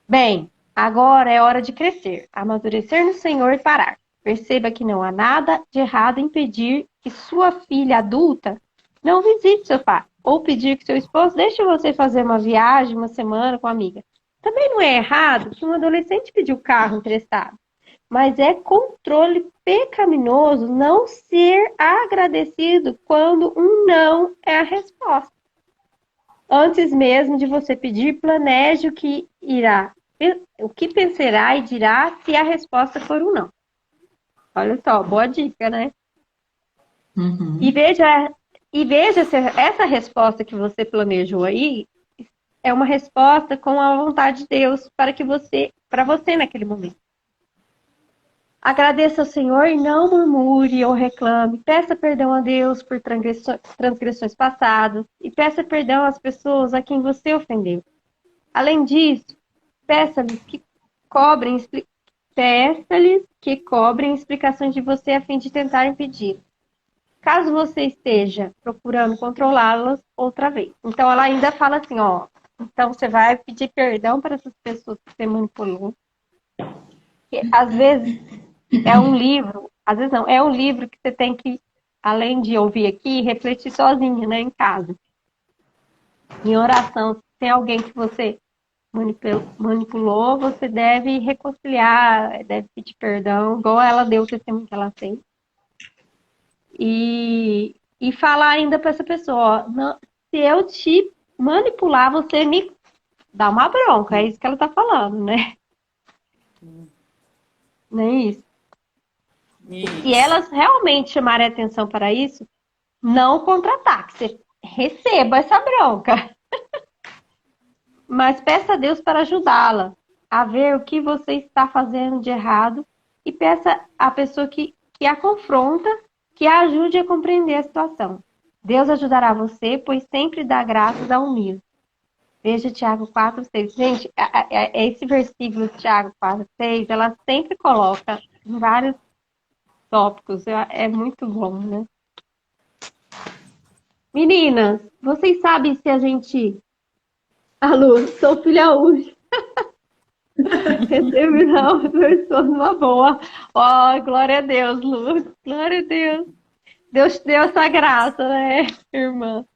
Bem, agora é hora de crescer, amadurecer no Senhor e parar. Perceba que não há nada de errado em pedir que sua filha adulta não visite seu pai, ou pedir que seu esposo deixe você fazer uma viagem, uma semana com uma amiga. Também não é errado que um adolescente pedir o carro emprestado. Mas é controle pecaminoso não ser agradecido quando um não é a resposta. Antes mesmo de você pedir, planeje o que pensará e dirá se a resposta for um não. Olha só, boa dica, né? Uhum. E veja se essa resposta que você planejou aí é uma resposta com a vontade de Deus para você naquele momento. Agradeça ao Senhor e não murmure ou reclame. Peça perdão a Deus por transgressões passadas e peça perdão às pessoas a quem você ofendeu. Além disso, peça-lhes que cobrem explicações de você a fim de tentar impedir. Caso você esteja procurando controlá-las outra vez. Então, ela ainda fala assim, ó. Então, você vai pedir perdão para essas pessoas que você manipulou. Que, às vezes, é um livro. Às vezes não, é um livro que você tem que, além de ouvir aqui, refletir sozinha, né, em casa. Em oração, se tem alguém que você manipulou, você deve reconciliar, deve pedir perdão, igual ela deu o testemunho que ela fez. E falar ainda para essa pessoa, ó, não, se eu te manipular, você me dá uma bronca, é isso que ela tá falando, né? Nem isso. Se elas realmente chamarem atenção para isso, não contra-ataque, você receba essa bronca. Mas peça a Deus para ajudá-la a ver o que você está fazendo de errado e peça à pessoa que a confronta que a ajude a compreender a situação. Deus ajudará você, pois sempre dá graças ao humilde. Veja Tiago 4:6. Gente, esse versículo Tiago 4:6, ela sempre coloca em vários tópicos. É muito bom, né? Meninas, vocês sabem se a gente... A Lu, sou filha única. Terminar uma pessoa numa boa. Ó, glória a Deus, Lu. Glória a Deus. Deus te deu essa graça, né, irmã?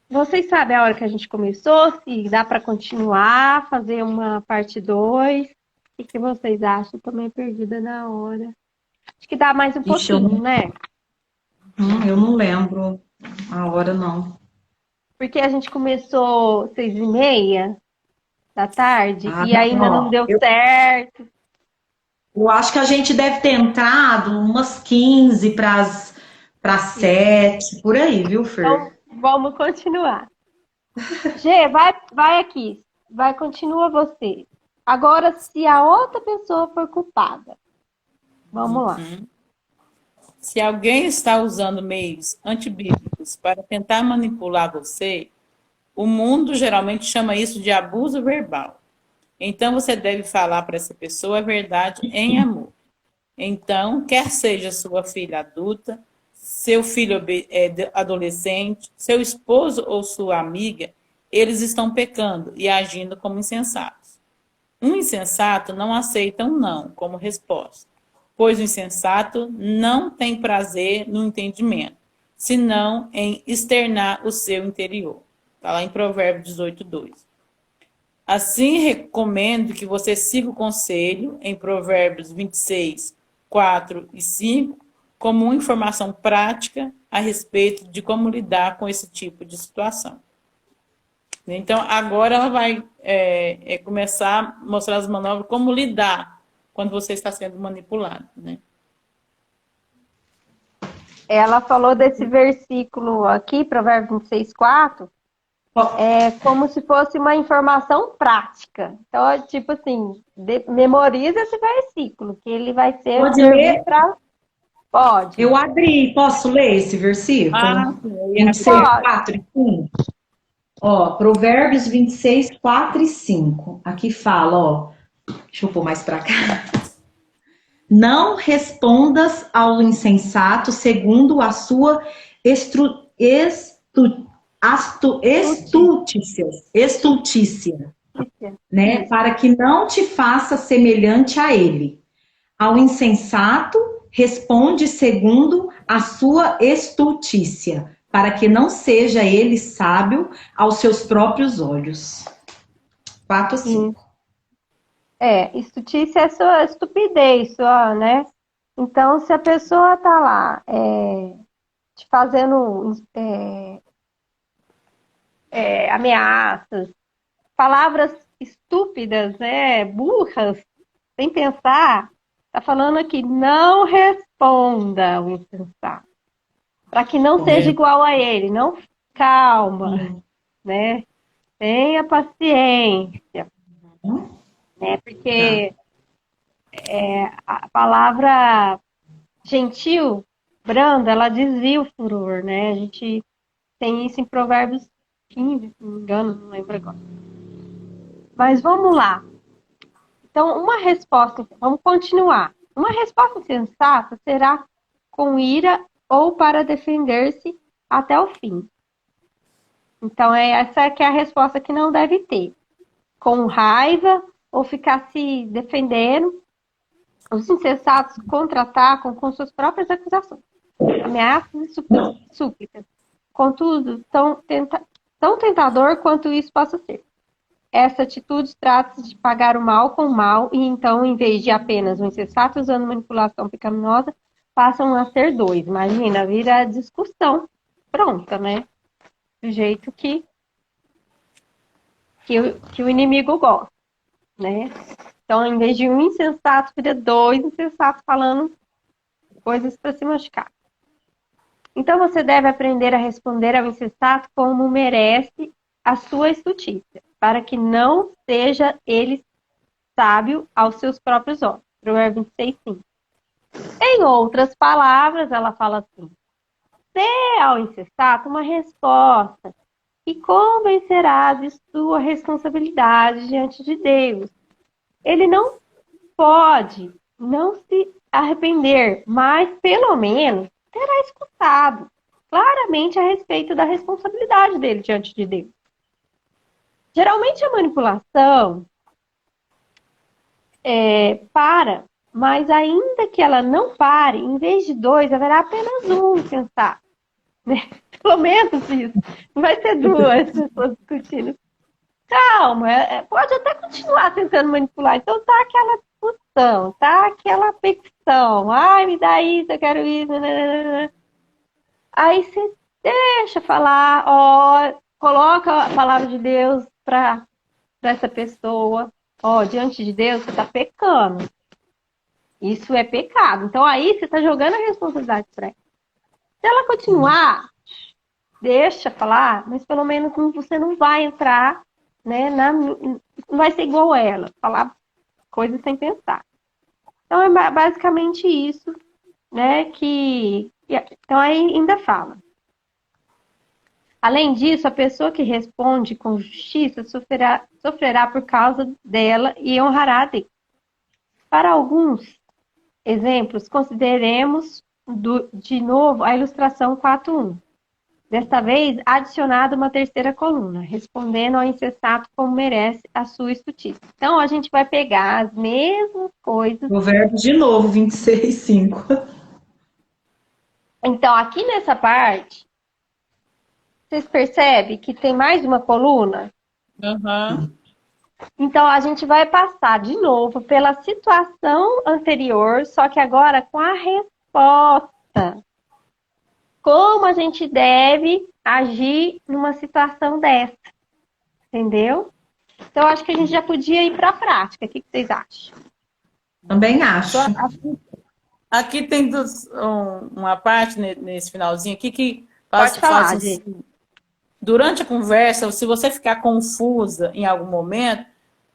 Vocês sabem a hora que a gente começou? Se dá para continuar, fazer uma parte 2? O que vocês acham? Também perdida na hora. Acho que dá mais um pouquinho, né? Eu não lembro a hora, não. Porque a gente começou 6:30 da tarde e ainda não deu certo. Eu acho que a gente deve ter entrado umas 15 para 7, por aí, viu, Fer? Então, vamos continuar. Gê, vai aqui. Continua você. Agora, se a outra pessoa for culpada. Vamos lá. Se alguém está usando meios antibíblicos para tentar manipular você, o mundo geralmente chama isso de abuso verbal. Então, você deve falar para essa pessoa a verdade em amor. Então, quer seja sua filha adulta, seu filho adolescente, seu esposo ou sua amiga, eles estão pecando e agindo como insensatos. Um insensato não aceita um não como resposta, pois o insensato não tem prazer no entendimento, senão em externar o seu interior. Está lá em Provérbios 18:2. Assim, recomendo que você siga o conselho em Provérbios 26, 4 e 5, como uma informação prática a respeito de como lidar com esse tipo de situação. Então, agora ela vai começar a mostrar as manobras, como lidar quando você está sendo manipulado, né? Ela falou desse versículo aqui, Provérbios 26, 4, como se fosse uma informação prática. Então, tipo assim, memoriza esse versículo, que ele vai ser... Pode ler? Pode. Eu abri, posso ler esse versículo? 26, 4 e 5. Ó, Provérbios 26, 4 e 5. Aqui fala, ó. Deixa eu pôr mais pra cá. Não respondas ao insensato segundo a sua estultícia, né? Para que não te faça semelhante a ele. Ao insensato, responde segundo a sua estultícia, para que não seja ele sábio aos seus próprios olhos. 4, 5. Estultícia é sua estupidez, sua, né? Então, se a pessoa tá lá te fazendo ameaças, palavras estúpidas, né? Burras, sem pensar, tá falando aqui, não responda o insensato. Para que não seja igual a ele, não, calma, né? Tenha paciência, né? Porque A palavra gentil, branda, ela desvia o furor, né? A gente tem isso em Provérbios 15, se não me engano, não lembro agora. Mas vamos lá. Então, uma resposta, vamos continuar. Uma resposta sensata será com ira ou para defender-se até o fim. Então, essa que é a resposta que não deve ter. Com raiva ou ficar se defendendo. Os insensatos contra-atacam com suas próprias acusações, ameaças e súplicas. Contudo, tão tentador quanto isso possa ser. Essa atitude trata-se de pagar o mal com o mal, e então, em vez de apenas um insensato usando manipulação pecaminosa, passam a ser dois. Imagina, vira discussão pronta, né? Do jeito que o inimigo gosta, né? Então, em vez de um insensato, vira dois insensatos falando coisas para se machucar. Então, você deve aprender a responder ao insensato como merece a sua estultícia, para que não seja ele sábio aos seus próprios olhos. Provérbios 26:5. Em outras palavras, ela fala assim: dê ao insensato uma resposta e convencerá de sua responsabilidade diante de Deus. Ele não pode não se arrepender, mas pelo menos terá escutado claramente a respeito da responsabilidade dele diante de Deus. Geralmente a manipulação mas ainda que ela não pare, em vez de dois, haverá apenas um insensato. Né? Pelo menos isso. Não vai ser duas pessoas discutindo. Calma, pode até continuar tentando manipular. Então tá aquela discussão, tá aquela petição. Ai, me dá isso, eu quero isso. Nananana. Aí você deixa falar, coloca a palavra de Deus para essa pessoa. Diante de Deus, você está pecando. Isso é pecado. Então aí você está jogando a responsabilidade para ela. Se ela continuar, deixa falar, mas pelo menos você não vai entrar, né, não vai ser igual ela, falar coisas sem pensar. Então é basicamente isso, né, então aí ainda fala. Além disso, a pessoa que responde com justiça sofrerá por causa dela e honrará a Deus. Para alguns exemplos, consideremos de novo a ilustração 4.1. Desta vez, adicionada uma terceira coluna, respondendo ao insensato como merece a sua estultícia. Então, a gente vai pegar as mesmas coisas. Provérbios de novo, 26:5. Então, aqui nessa parte, vocês percebem que tem mais uma coluna? Uhum. Então, a gente vai passar de novo pela situação anterior, só que agora com a resposta. Como a gente deve agir numa situação dessa. Entendeu? Então, acho que a gente já podia ir para a prática. O que vocês acham? Também acho. Aqui tem uma parte nesse finalzinho aqui que Pode falar, assim, gente. Durante a conversa, se você ficar confusa em algum momento,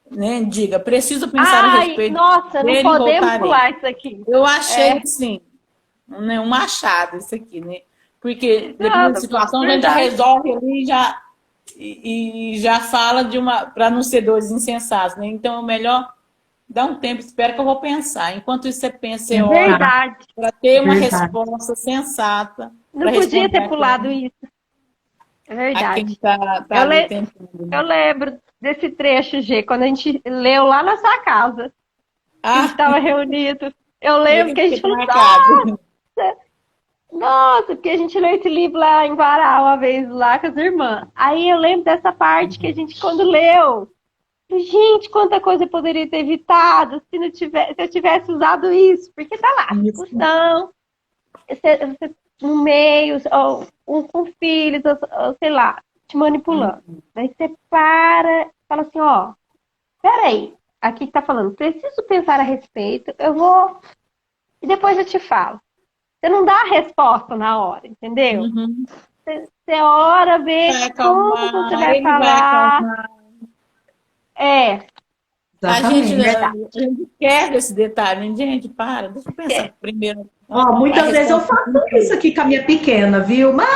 né, diga, preciso pensar a respeito nossa, dele, não podemos voltarei. pular isso aqui. Eu achei, assim, um machado isso aqui, né? Porque dependendo da situação, a gente já resolve ali e já fala para não ser dois insensatos, né? Então, é melhor dar um tempo, espera que eu vou pensar. Enquanto isso, você pensa, você olha para ter uma resposta sensata. Não podia ter pulado isso. É verdade. Eu lembro desse trecho, G, quando a gente leu lá na sua casa. A gente estava reunido. Eu lembro que a gente falou, nossa, porque a gente leu esse livro lá em Pará uma vez, lá com as irmãs. Aí eu lembro dessa parte que a gente, quando leu, gente, quanta coisa eu poderia ter evitado se eu tivesse usado isso. Porque tá lá, discussão, no meio, ou um com filhos, ou sei lá, te manipulando. Daí você fala assim, peraí, aqui tá falando, preciso pensar a respeito, eu vou, e depois eu te falo. Você não dá a resposta na hora, entendeu? Uhum. Você ora, vê como você vai falar. Exatamente. A gente quer esse detalhe, gente, para, deixa eu pensar primeiro. Ó, muitas vezes eu faço isso aqui com a minha pequena, viu? Mãe,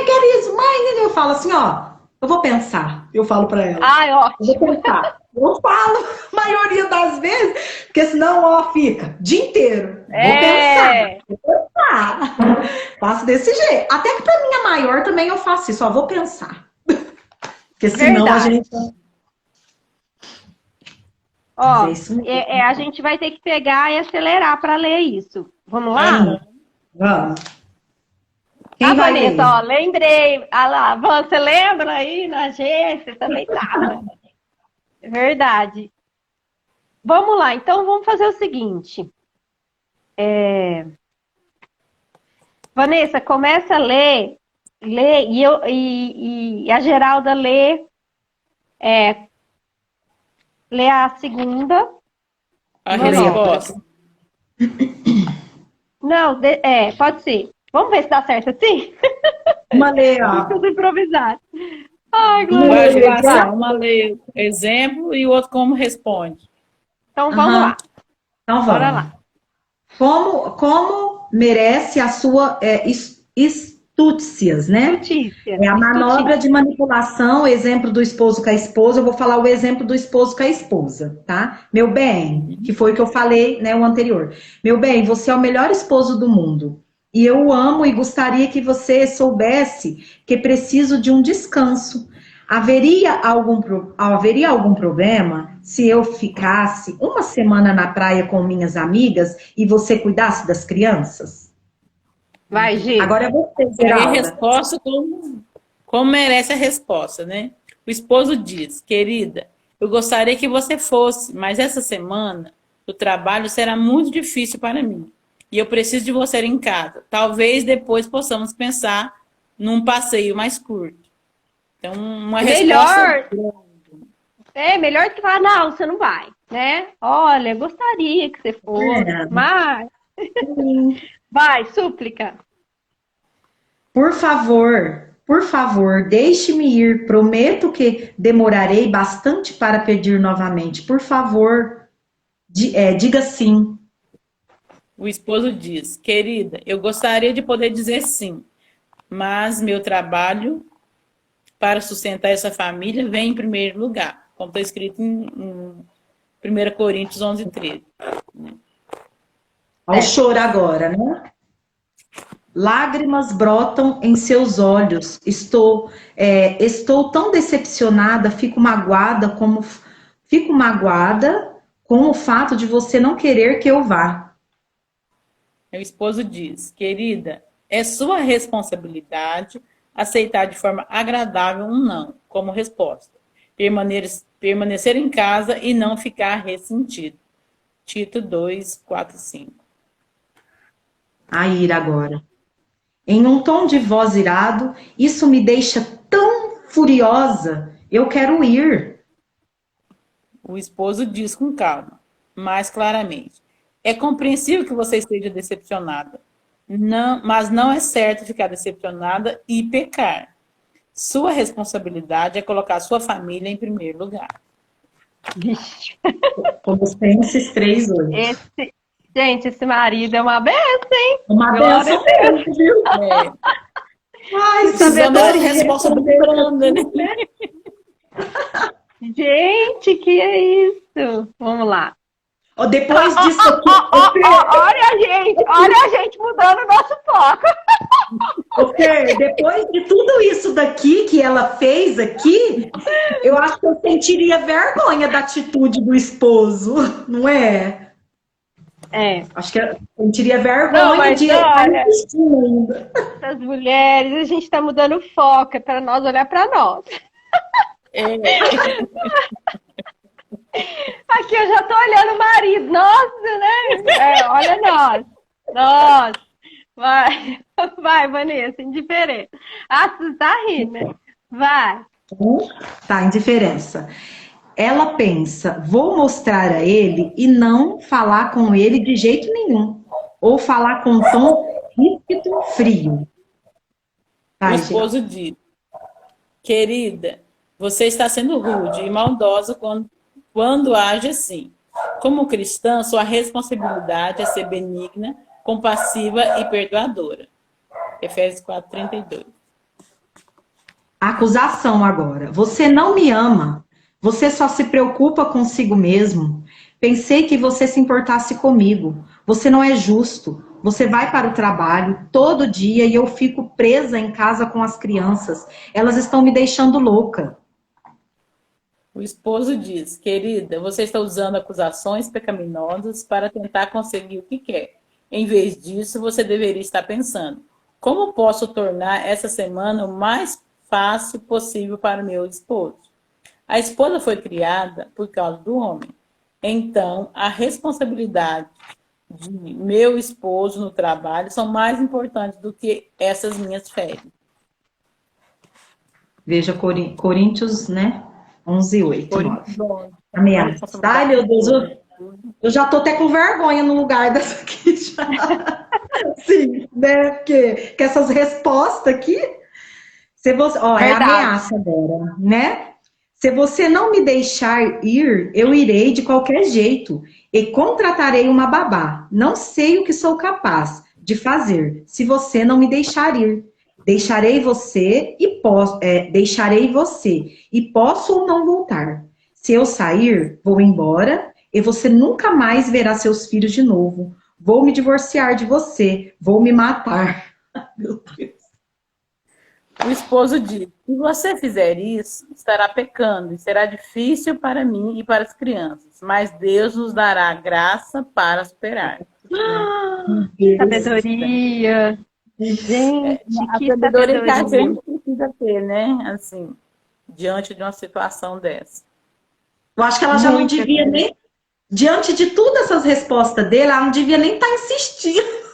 quero isso, mãe. Eu falo assim, ó, eu vou pensar. Eu falo pra ela. Ai, Eu ótimo. vou pensar. Eu falo, a maioria das vezes, porque senão, ó, fica dia inteiro. Vou pensar. Vou pensar. Faço desse jeito. Até que pra minha maior também eu faço isso, ó, vou pensar. Porque senão a gente... Ó, É isso mesmo. a gente vai ter que pegar e acelerar para ler isso. Vamos lá? Vamos. Quem vai ler? Vanessa, ó, lembrei. Ah lá, você lembra aí na agência? Também tava. É verdade. Vamos lá, então vamos fazer o seguinte. Vanessa, começa a ler e a Geralda lê a segunda. A resposta. Não, pode ser. Vamos ver se dá certo assim? Uma lê, ó. Tudo improvisado. Ai, Uma lê exemplo e o outro como responde. Então vamos lá. Então vamos. Bora lá. Como merece a sua estúcias, né? Notícia. É a manobra de manipulação, exemplo do esposo com a esposa. Eu vou falar o exemplo do esposo com a esposa, tá? Meu bem, que foi o que eu falei, né, o anterior. Meu bem, você é o melhor esposo do mundo. E eu o amo e gostaria que você soubesse que preciso de um descanso. Haveria algum problema se eu ficasse uma semana na praia com minhas amigas e você cuidasse das crianças? Vai, Gi. Agora é você, Aí a Geralda. resposta como merece a resposta, né? O esposo diz, querida, eu gostaria que você fosse, mas essa semana o trabalho será muito difícil para mim. E eu preciso de você em casa. Talvez depois possamos pensar num passeio mais curto. Então, uma resposta... Melhor que falar, não, você não vai, né? Olha, gostaria que você fosse, mas... Vai, súplica. Por favor, deixe-me ir. Prometo que demorarei bastante para pedir novamente. Por favor, diga sim. O esposo diz, querida, eu gostaria de poder dizer sim, mas meu trabalho para sustentar essa família vem em primeiro lugar, como está escrito em 1 Coríntios 11:13. Ao choro agora, né? Lágrimas brotam em seus olhos. Estou tão decepcionada, fico magoada com o fato de você não querer que eu vá. O esposo diz, querida, é sua responsabilidade aceitar de forma agradável um não, como resposta. Permanecer em casa e não ficar ressentido. Tito 2:4-5. A ira agora. Em um tom de voz irado, isso me deixa tão furiosa. Eu quero ir. O esposo diz com calma, mais claramente. É compreensível que você esteja decepcionada, mas não é certo ficar decepcionada e pecar. Sua responsabilidade é colocar sua família em primeiro lugar. Colossenses 3:8. Gente, esse marido é uma benção, hein? Uma benção mesmo, viu? Ai, precisamos de resposta do Branda, né? Gente, que é isso? Vamos lá. Depois disso aqui... Olha a gente mudando o nosso foco. Depois de tudo isso daqui que ela fez aqui, eu acho que eu sentiria vergonha da atitude do esposo, não é? Acho que eu sentiria vergonha de insistir ainda. As mulheres, a gente está mudando o foco, é para nós olhar para nós. Aqui eu já tô olhando o marido. Nossa, né? Olha nós. Nossa. Vai, Vanessa, indiferença. Você tá rindo, né? Vai. Tá, indiferença. Ela pensa, vou mostrar a ele e não falar com ele de jeito nenhum. Ou falar com um tom ríspido, frio. O esposo diz, querida, você está sendo rude e maldosa quando age assim. Como cristã, sua responsabilidade é ser benigna, compassiva e perdoadora. Efésios 4:32. Acusação agora. Você não me ama. Você só se preocupa consigo mesmo. Pensei que você se importasse comigo. Você não é justo. Você vai para o trabalho todo dia e eu fico presa em casa com as crianças. Elas estão me deixando louca. O esposo diz: querida, você está usando acusações pecaminosas para tentar conseguir o que quer. Em vez disso, você deveria estar pensando: como posso tornar essa semana o mais fácil possível para o meu esposo? A esposa foi criada por causa do homem. Então, a responsabilidade de meu esposo no trabalho são mais importantes do que essas minhas férias. Veja Coríntios, né? 11:8, 9. Ameaça. Responsabilidade. Ai, meu Deus, eu já tô até com vergonha no lugar dessa aqui já. Sim, né? Porque que essas respostas aqui, se você, ó, é Verdade. ameaça agora, né? Se você não me deixar ir, eu irei de qualquer jeito e contratarei uma babá. Não sei o que sou capaz de fazer se você não me deixar ir. Deixarei você e posso ou não voltar. Se eu sair, vou embora e você nunca mais verá seus filhos de novo. Vou me divorciar de você, vou me matar. Meu Deus. O esposo diz: se você fizer isso, estará pecando e será difícil para mim e para as crianças, mas Deus nos dará graça para superar. Sabedoria. Gente, A que sabedoria que a sabedoria. gente precisa ter, né? Assim, diante de uma situação dessa. Eu acho que ela já não Muita devia sabedoria. nem, diante de todas essas respostas dele, ela não devia nem estar insistindo.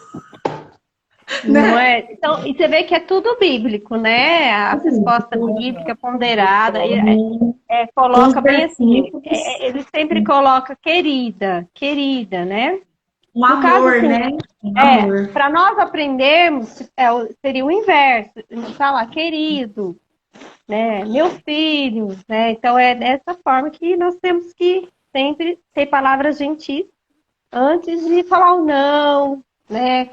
Não Né? é? Então, e você vê que é tudo bíblico, né? A resposta bíblica ponderada, coloca bem assim, ele sempre coloca querida, né? Um No caso, amor, assim, né? Um amor. para nós aprendermos, seria o inverso, a gente fala querido, né? Meu filho, né? Então é dessa forma que nós temos que sempre ter palavras gentis antes de falar o não, né?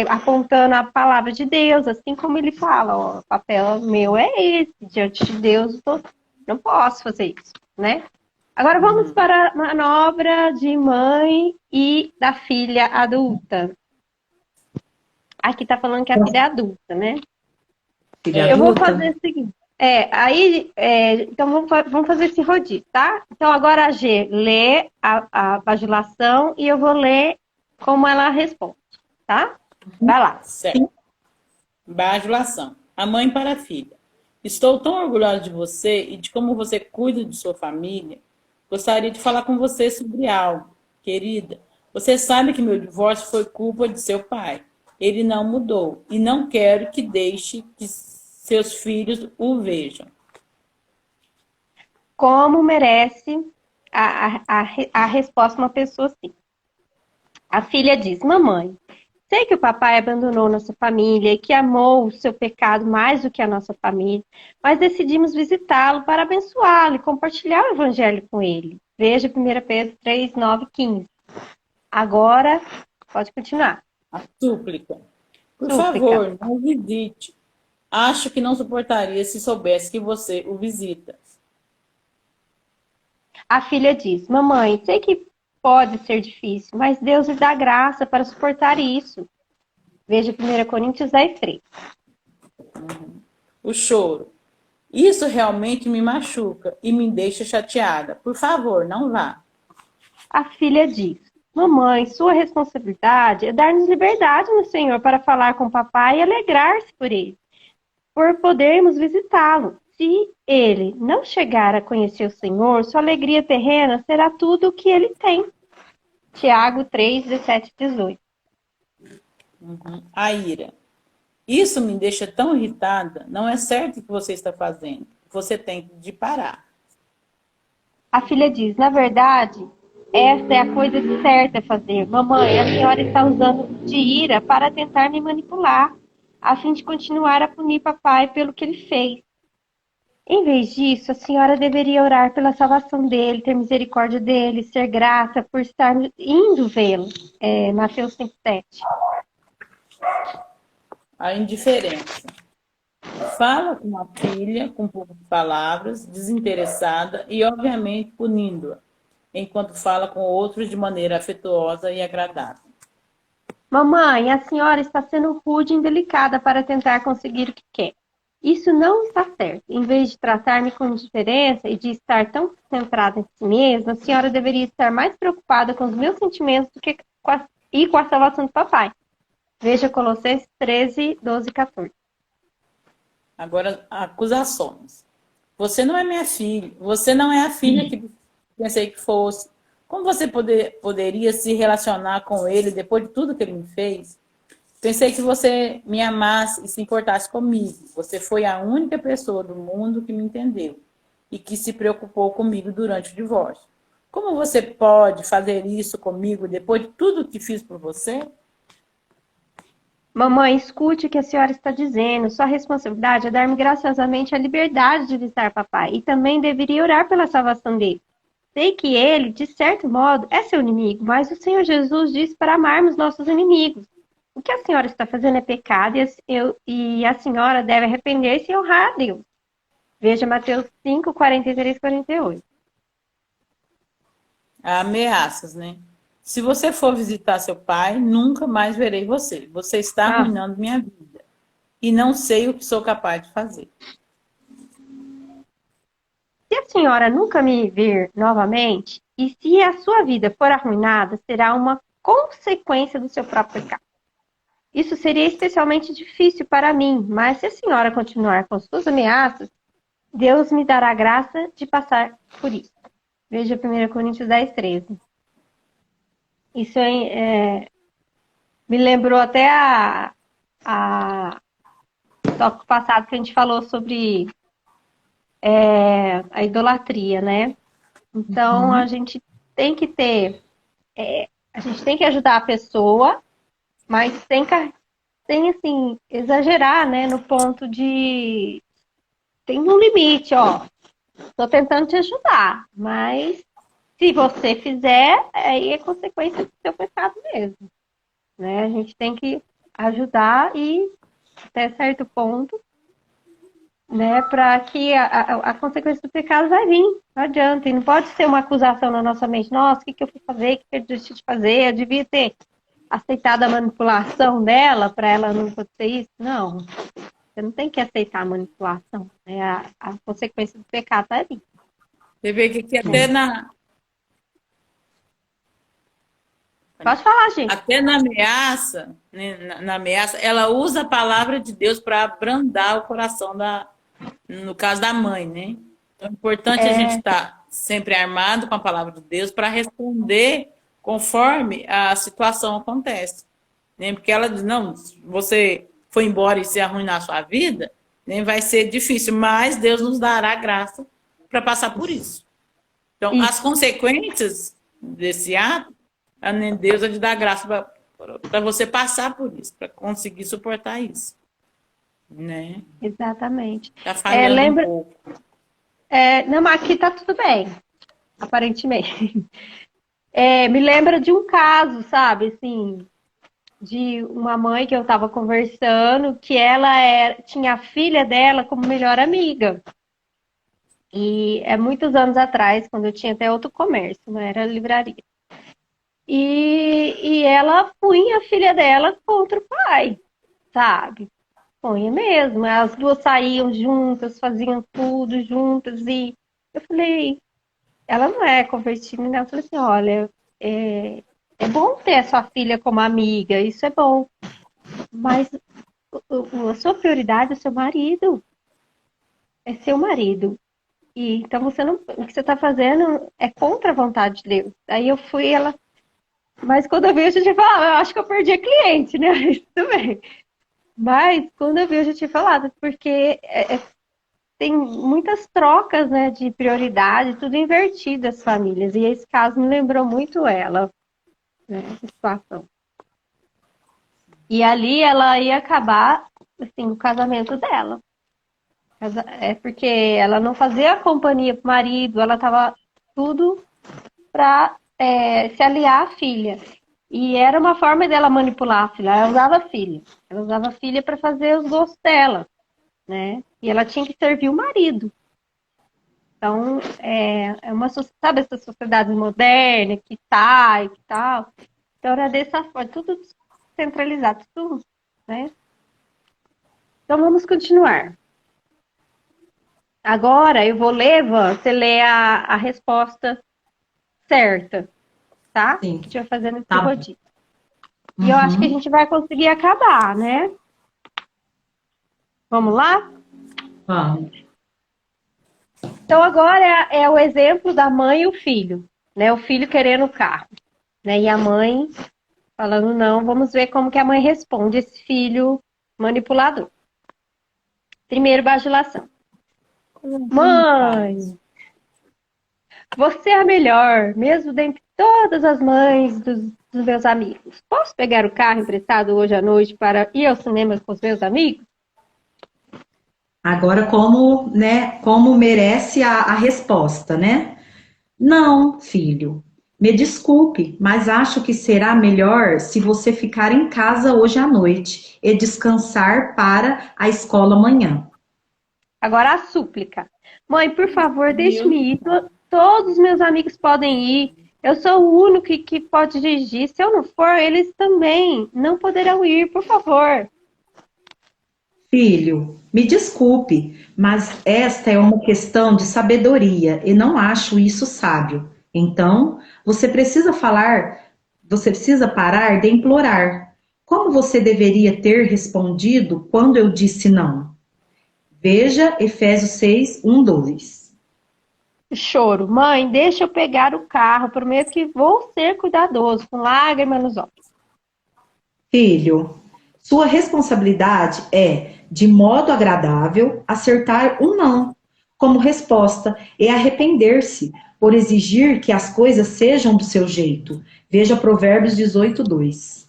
Apontando a palavra de Deus, assim como ele fala, ó, o papel meu é esse, diante de Deus, não posso fazer isso, né? Agora vamos para a manobra de mãe e da filha adulta. Aqui está falando que a filha é adulta, né? Filha Eu vou adulta? fazer o seguinte. Então vamos fazer esse rodízio, tá? Então agora a G lê a bajulação e eu vou ler como ela responde, tá? Vai lá. Certo. Bajulação. A mãe para a filha. Estou tão orgulhosa de você e de como você cuida de sua família. Gostaria de falar com você sobre algo. Querida, você sabe que meu divórcio foi culpa de seu pai. Ele não mudou e não quero que deixe que seus filhos o vejam. Como merece a resposta uma pessoa assim? A filha diz: mamãe, sei que o papai abandonou nossa família e que amou o seu pecado mais do que a nossa família, mas decidimos visitá-lo para abençoá-lo e compartilhar o evangelho com ele. Veja 1 Pedro 3, 9, 15. Agora, pode continuar. A súplica. Por Súplica. favor, não o visite. Acho que não suportaria se soubesse que você o visita. A filha diz: mamãe, sei que pode ser difícil, mas Deus lhe dá graça para suportar isso. Veja 1 Coríntios 10, 3. O choro. Isso realmente me machuca e me deixa chateada. Por favor, não vá. A filha diz: mamãe, sua responsabilidade é dar-nos liberdade no Senhor para falar com o papai e alegrar-se por ele, por podermos visitá-lo. Se ele não chegar a conhecer o Senhor, sua alegria terrena será tudo o que ele tem. Tiago 3, 17 e 18. A ira. Isso me deixa tão irritada. Não é certo o que você está fazendo. Você tem de parar. A filha diz: na verdade, essa é a coisa certa a fazer. Mamãe, a senhora está usando de ira para tentar me manipular, a fim de continuar a punir papai pelo que ele fez. Em vez disso, a senhora deveria orar pela salvação dele, ter misericórdia dele, ser grata por estar indo vê-lo. Mateus 5,7. A indiferença. Fala com a filha com poucas palavras, desinteressada e, obviamente, punindo-a, enquanto fala com outros de maneira afetuosa e agradável. Mamãe, a senhora está sendo rude e indelicada para tentar conseguir o que quer. Isso não está certo. Em vez de tratar-me com indiferença e de estar tão centrada em si mesma, a senhora deveria estar mais preocupada com os meus sentimentos do que com a salvação do papai. Veja Colossenses 13, 12 e 14. Agora, acusações. Você não é minha filha. Você não é a filha que pensei que fosse. Como você poderia se relacionar com ele depois de tudo que ele me fez? Pensei que você me amasse e se importasse comigo. Você foi a única pessoa do mundo que me entendeu e que se preocupou comigo durante o divórcio. Como você pode fazer isso comigo depois de tudo que fiz por você? Mamãe, escute o que a senhora está dizendo. Sua responsabilidade é dar-me graciosamente a liberdade de visitar papai. E também deveria orar pela salvação dele. Sei que ele, de certo modo, é seu inimigo, mas o Senhor Jesus disse para amarmos nossos inimigos. O que a senhora está fazendo é pecado e a senhora deve arrepender-se e honrar a Deus. Veja Mateus 5, 43 e 48. Ameaças, né? Se você for visitar seu pai, nunca mais verei você. Você está arruinando minha vida. E não sei o que sou capaz de fazer. Se a senhora nunca me vir novamente, e se a sua vida for arruinada, será uma consequência do seu próprio pecado. Isso seria especialmente difícil para mim, mas se a senhora continuar com suas ameaças, Deus me dará graça de passar por isso. Veja 1 Coríntios 10, 13. Isso me lembrou até a tópico passado que a gente falou sobre a idolatria, né? Então, a gente tem que ter... a gente tem que ajudar a pessoa, mas sem assim, exagerar, né? No ponto de... Tem um limite, ó. Tô tentando te ajudar, mas se você fizer, aí é consequência do seu pecado mesmo, né? A gente tem que ajudar e até certo ponto, né? Para que a consequência do pecado vai vir, não adianta. E não pode ser uma acusação na nossa mente. Nossa, o que eu fui fazer? O que eu deixei de fazer? Eu devia ter aceitado a manipulação dela para ela não acontecer isso. Não, você não tem que aceitar a manipulação, né? A consequência do pecado está ali. Você vê que até Pode falar, gente. Até na ameaça, né, na ameaça, ela usa a palavra de Deus para abrandar o coração no caso da mãe, né? Então é importante a gente estar sempre armado com a palavra de Deus para responder conforme a situação acontece. Né? Porque ela diz, não, você foi embora e se arruinar a sua vida, né, vai ser difícil, mas Deus nos dará graça para passar por isso. Então, as consequências desse ato, Deus vai te dar graça para você passar por isso, para conseguir suportar isso. Né? Exatamente. Tá falhando um pouco. Não, mas aqui tá tudo bem, aparentemente. Me lembra de um caso, sabe, assim, de uma mãe que eu tava conversando, que ela tinha a filha dela como melhor amiga. E muitos anos atrás, quando eu tinha até outro comércio, não era livraria. E ela punha a filha dela contra o pai, sabe? Punha mesmo. As duas saíam juntas, faziam tudo juntas. E eu falei, ela não é convertida, né? Eu falei assim, olha, é bom ter a sua filha como amiga, isso é bom. Mas a sua prioridade é seu marido. É seu marido. E então o que você está fazendo é contra a vontade de Deus. Aí eu fui, mas quando eu vi, eu já tinha falado, eu acho que eu perdi a cliente, né? Isso também. Mas quando eu vi, eu já tinha falado, porque tem muitas trocas, né, de prioridade, tudo invertido as famílias. E esse caso me lembrou muito ela, né, essa situação. E ali ela ia acabar, assim, o casamento dela. É porque ela não fazia companhia pro marido, ela tava tudo para se aliar à filha. E era uma forma dela manipular a filha. Ela usava a filha. Ela usava a filha para fazer os gostos dela, né? E ela tinha que servir o marido. Então, é uma, sabe, essa sociedade moderna que sai, que tal. Então, era dessa forma, tudo centralizado, tudo, né? Então, vamos continuar. Agora, eu vou ler, Van, você lê a resposta certa, tá? Sim. Que a gente vai fazendo esse Tá. rodízio. E eu acho que a gente vai conseguir acabar, né? Vamos lá? Vamos. Então, agora é o exemplo da mãe e o filho, né? O filho querendo o carro, né? E a mãe falando não. Vamos ver como que a mãe responde esse filho manipulador. Primeiro, bajulação. Mãe, você é a melhor, mesmo dentre todas as mães dos meus amigos. Posso pegar o carro emprestado hoje à noite para ir ao cinema com os meus amigos? Agora, como merece a resposta, né? Não, filho. Me desculpe, mas acho que será melhor se você ficar em casa hoje à noite e descansar para a escola amanhã. Agora a súplica. Mãe, por favor, deixe-me ir. Todos os meus amigos podem ir. Eu sou o único que pode dirigir. Se eu não for, eles também não poderão ir, por favor. Filho, me desculpe, mas esta é uma questão de sabedoria e não acho isso sábio. Então, você precisa parar de implorar. Como você deveria ter respondido quando eu disse não? Veja Efésios 6, 1, 2. Choro. Mãe, deixa eu pegar o carro. Prometo que vou ser cuidadoso, com lágrimas nos olhos. Filho, sua responsabilidade é, de modo agradável, acertar um não como resposta e arrepender-se por exigir que as coisas sejam do seu jeito. Veja Provérbios 18, 2.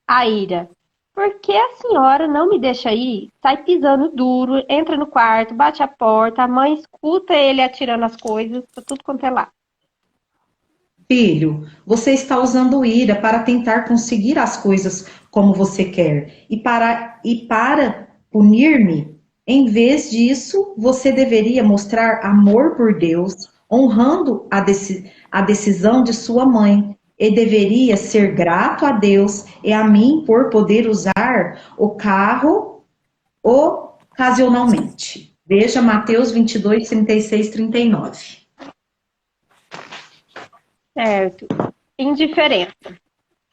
A ira. Por que a senhora não me deixa ir? Sai pisando duro, entra no quarto, bate a porta, a mãe escuta ele atirando as coisas, tá tudo quanto é lá. Filho, você está usando ira para tentar conseguir as coisas como você quer e para punir-me. Em vez disso, você deveria mostrar amor por Deus, honrando a decisão de sua mãe, e deveria ser grato a Deus e a mim por poder usar o carro ocasionalmente. Veja Mateus 22, 36, 39. Certo. Indiferença.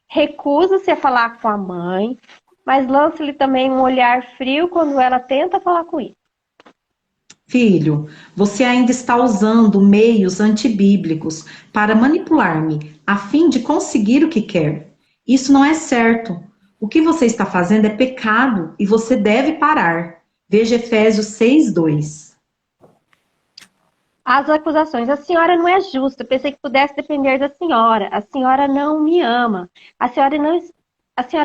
Recusa-se a falar com a mãe, mas lança-lhe também um olhar frio quando ela tenta falar com ele. Filho, você ainda está usando meios antibíblicos para manipular-me, a fim de conseguir o que quer. Isso não é certo. O que você está fazendo é pecado e você deve parar. Veja Efésios 6, 2. As acusações. A senhora não é justa. Pensei que pudesse depender da senhora. A senhora não me ama. A senhora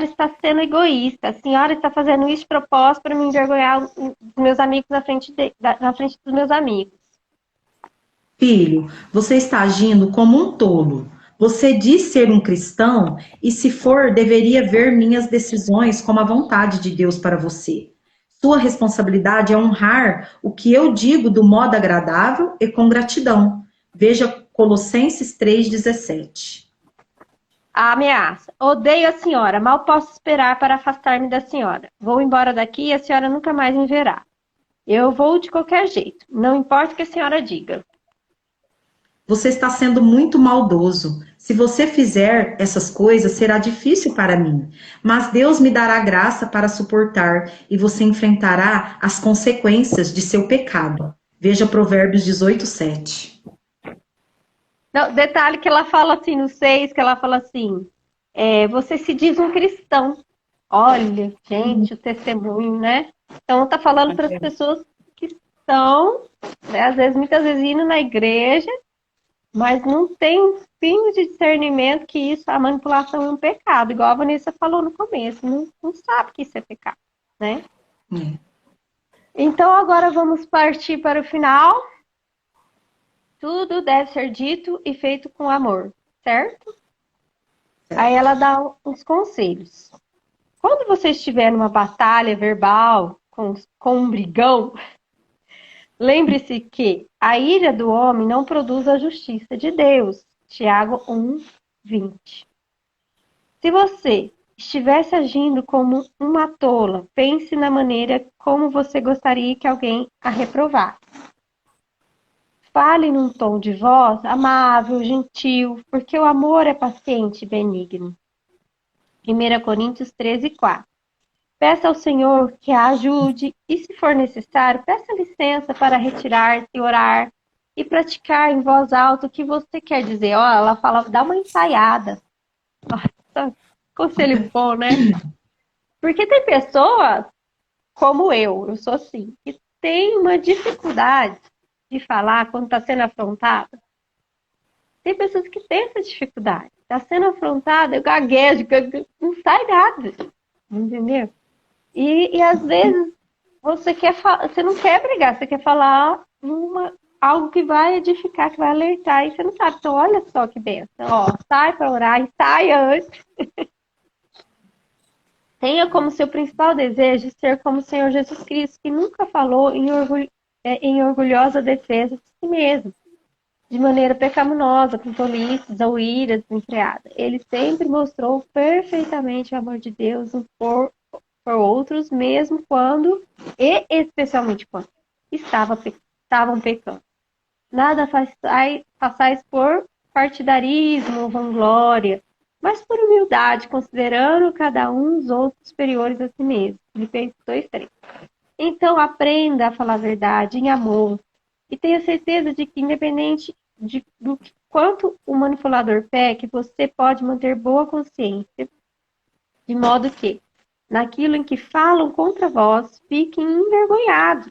está sendo egoísta. A senhora está fazendo isso de propósito para me envergonhar dos meus amigos na frente dos meus amigos. Filho, você está agindo como um tolo. Você diz ser um cristão e, se for, deveria ver minhas decisões como a vontade de Deus para você. Sua responsabilidade é honrar o que eu digo do modo agradável e com gratidão. Veja Colossenses 3,17. A ameaça. Odeio a senhora. Mal posso esperar para afastar-me da senhora. Vou embora daqui e a senhora nunca mais me verá. Eu vou de qualquer jeito. Não importa o que a senhora diga. Você está sendo muito maldoso. Se você fizer essas coisas, será difícil para mim. Mas Deus me dará graça para suportar e você enfrentará as consequências de seu pecado. Veja Provérbios 18, 7. Não, detalhe que ela fala assim no 6, que ela fala assim, você se diz um cristão. Olha, gente, o testemunho, né? Então tá falando para as pessoas que estão, né, às vezes, muitas vezes indo na igreja, mas não tem um pingo de discernimento que isso, a manipulação é um pecado, igual a Vanessa falou no começo, não sabe que isso é pecado, né? Então, agora vamos partir para o final. Tudo deve ser dito e feito com amor, certo? Aí ela dá uns conselhos. Quando você estiver numa batalha verbal com um brigão, lembre-se que a ira do homem não produz a justiça de Deus. Tiago 1:20. Se você estivesse agindo como uma tola, pense na maneira como você gostaria que alguém a reprovasse. Fale num tom de voz amável, gentil, porque o amor é paciente e benigno. 1 Coríntios 13:4. Peça ao Senhor que a ajude e, se for necessário, peça licença para retirar-se, orar e praticar em voz alta o que você quer dizer. Ó, ela fala, dá uma ensaiada. Nossa, conselho bom, né? Porque tem pessoas como eu sou assim, que tem uma dificuldade de falar quando está sendo afrontada. Tem pessoas que têm essa dificuldade. Está sendo afrontada, eu gaguejo, não sai nada. Entendeu? E às vezes você não quer brigar, você quer falar algo que vai edificar, que vai alertar, e você não sabe. Então, olha só que benção. Ó, sai para orar e sai antes. Tenha como seu principal desejo ser como o Senhor Jesus Cristo, que nunca falou em orgulhosa defesa de si mesmo, de maneira pecaminosa, com tolices ou ira desenfreada. Ele sempre mostrou perfeitamente o amor de Deus por outros, mesmo quando, e especialmente quando, estavam pecando. Nada façais por partidarismo ou vanglória, mas por humildade, considerando cada um os outros superiores a si mesmo. Filipenses 2:3. Então, aprenda a falar a verdade em amor e tenha certeza de que, independente do quanto o manipulador peque, você pode manter boa consciência, de modo que, naquilo em que falam contra vós, fiquem envergonhados,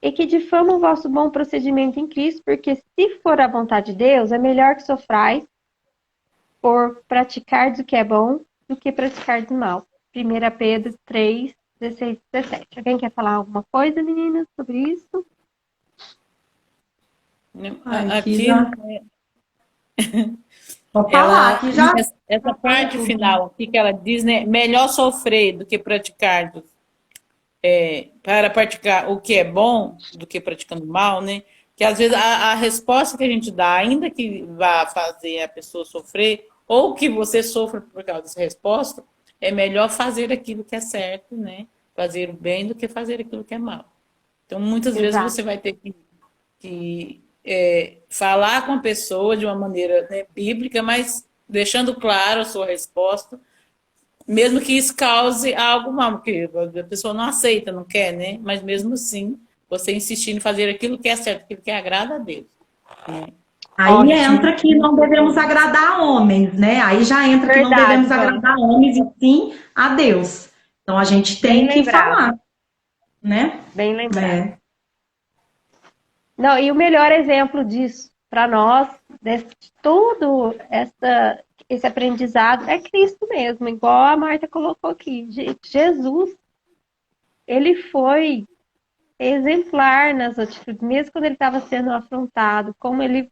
e que difamam o vosso bom procedimento em Cristo, porque se for a vontade de Deus, é melhor que sofrais por praticar o que é bom do que praticar do mal. 1 Pedro 3:16-17. Alguém quer falar alguma coisa, meninas, sobre isso? Aqui já... Vou falar, aqui já... Essa parte final aqui que ela diz, né? Melhor sofrer do que praticar, para praticar o que é bom do que praticando mal, né? Que às vezes a resposta que a gente dá, ainda que vá fazer a pessoa sofrer, ou que você sofra por causa dessa resposta, é melhor fazer aquilo que é certo, né? Fazer o bem do que fazer aquilo que é mal. Então, muitas vezes você vai ter que falar com a pessoa de uma maneira, né, bíblica, mas deixando claro a sua resposta, mesmo que isso cause algo mal, porque a pessoa não aceita, não quer, né? Mas mesmo assim, você insistir em fazer aquilo que é certo, aquilo que agrada a Deus. Né? Aí entra que não devemos agradar homens, né? Aí já entra que não devemos agradar homens e sim a Deus. Então a gente tem que falar, né? Bem lembrado. Não, e o melhor exemplo disso para nós, de todo esse aprendizado, é Cristo mesmo, igual a Marta colocou aqui. Jesus, ele foi exemplar nas atitudes, mesmo quando ele estava sendo afrontado, como ele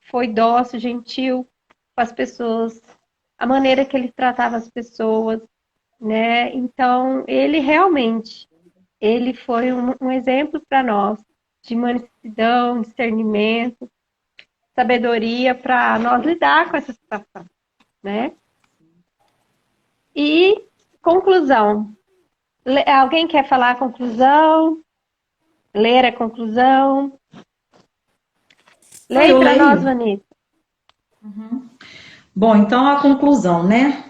foi dócil, gentil com as pessoas, a maneira que ele tratava as pessoas, né? Então, ele realmente, ele foi um exemplo para nós de mansidão, discernimento, sabedoria para nós lidar com essa situação, né? E conclusão. Alguém quer falar a conclusão? Ler a conclusão? Leia para nós, Vanessa. Uhum. Bom, então a conclusão, né?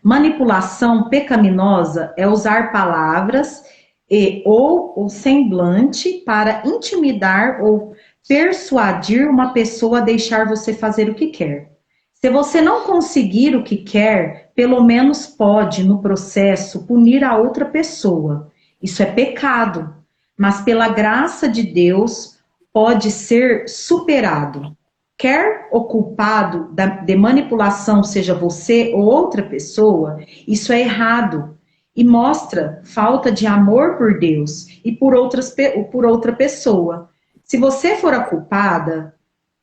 Manipulação pecaminosa é usar palavras ou o semblante para intimidar ou persuadir uma pessoa a deixar você fazer o que quer. Se você não conseguir o que quer, pelo menos pode, no processo, punir a outra pessoa. Isso é pecado, mas pela graça de Deus pode ser superado. Quer o culpado de manipulação seja você ou outra pessoa, isso é errado e mostra falta de amor por Deus e por outra pessoa. Se você for a culpada,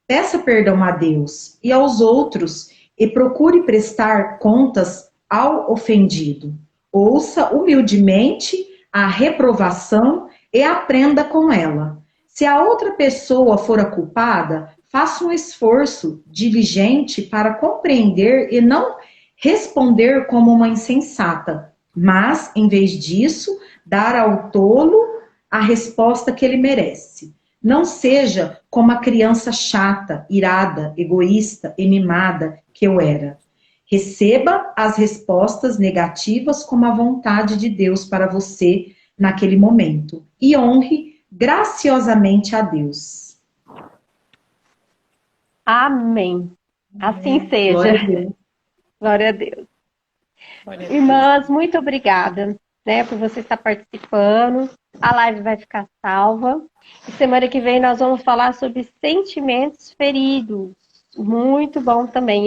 peça perdão a Deus e aos outros e procure prestar contas ao ofendido. Ouça humildemente a reprovação e aprenda com ela. Se a outra pessoa for a culpada, faça um esforço diligente para compreender e não responder como uma insensata, mas, em vez disso, dar ao tolo a resposta que ele merece. Não seja como a criança chata, irada, egoísta e mimada que eu era. Receba as respostas negativas como a vontade de Deus para você naquele momento e honre graciosamente a Deus. Amém. Assim seja. Glória a Deus. Glória a Deus. Glória a Deus. Irmãs, muito obrigada, né, por você estar participando. A live vai ficar salva. E semana que vem nós vamos falar sobre sentimentos feridos. Muito bom também.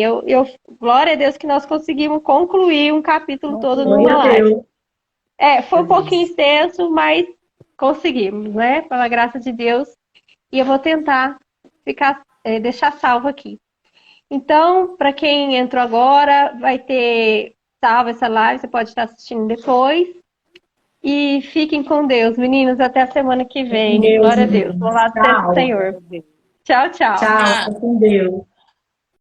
Glória a Deus que nós conseguimos concluir um capítulo todo numa live. Foi um pouquinho extenso, mas conseguimos, né? Pela graça de Deus. E eu vou tentar deixar salvo aqui. Então, para quem entrou agora, vai ter salvo essa live, você pode estar assistindo depois. E fiquem com Deus, meninos, até a semana que vem. Glória a Deus. Louvado seja o Senhor. Tchau, tchau. Tchau, com Deus.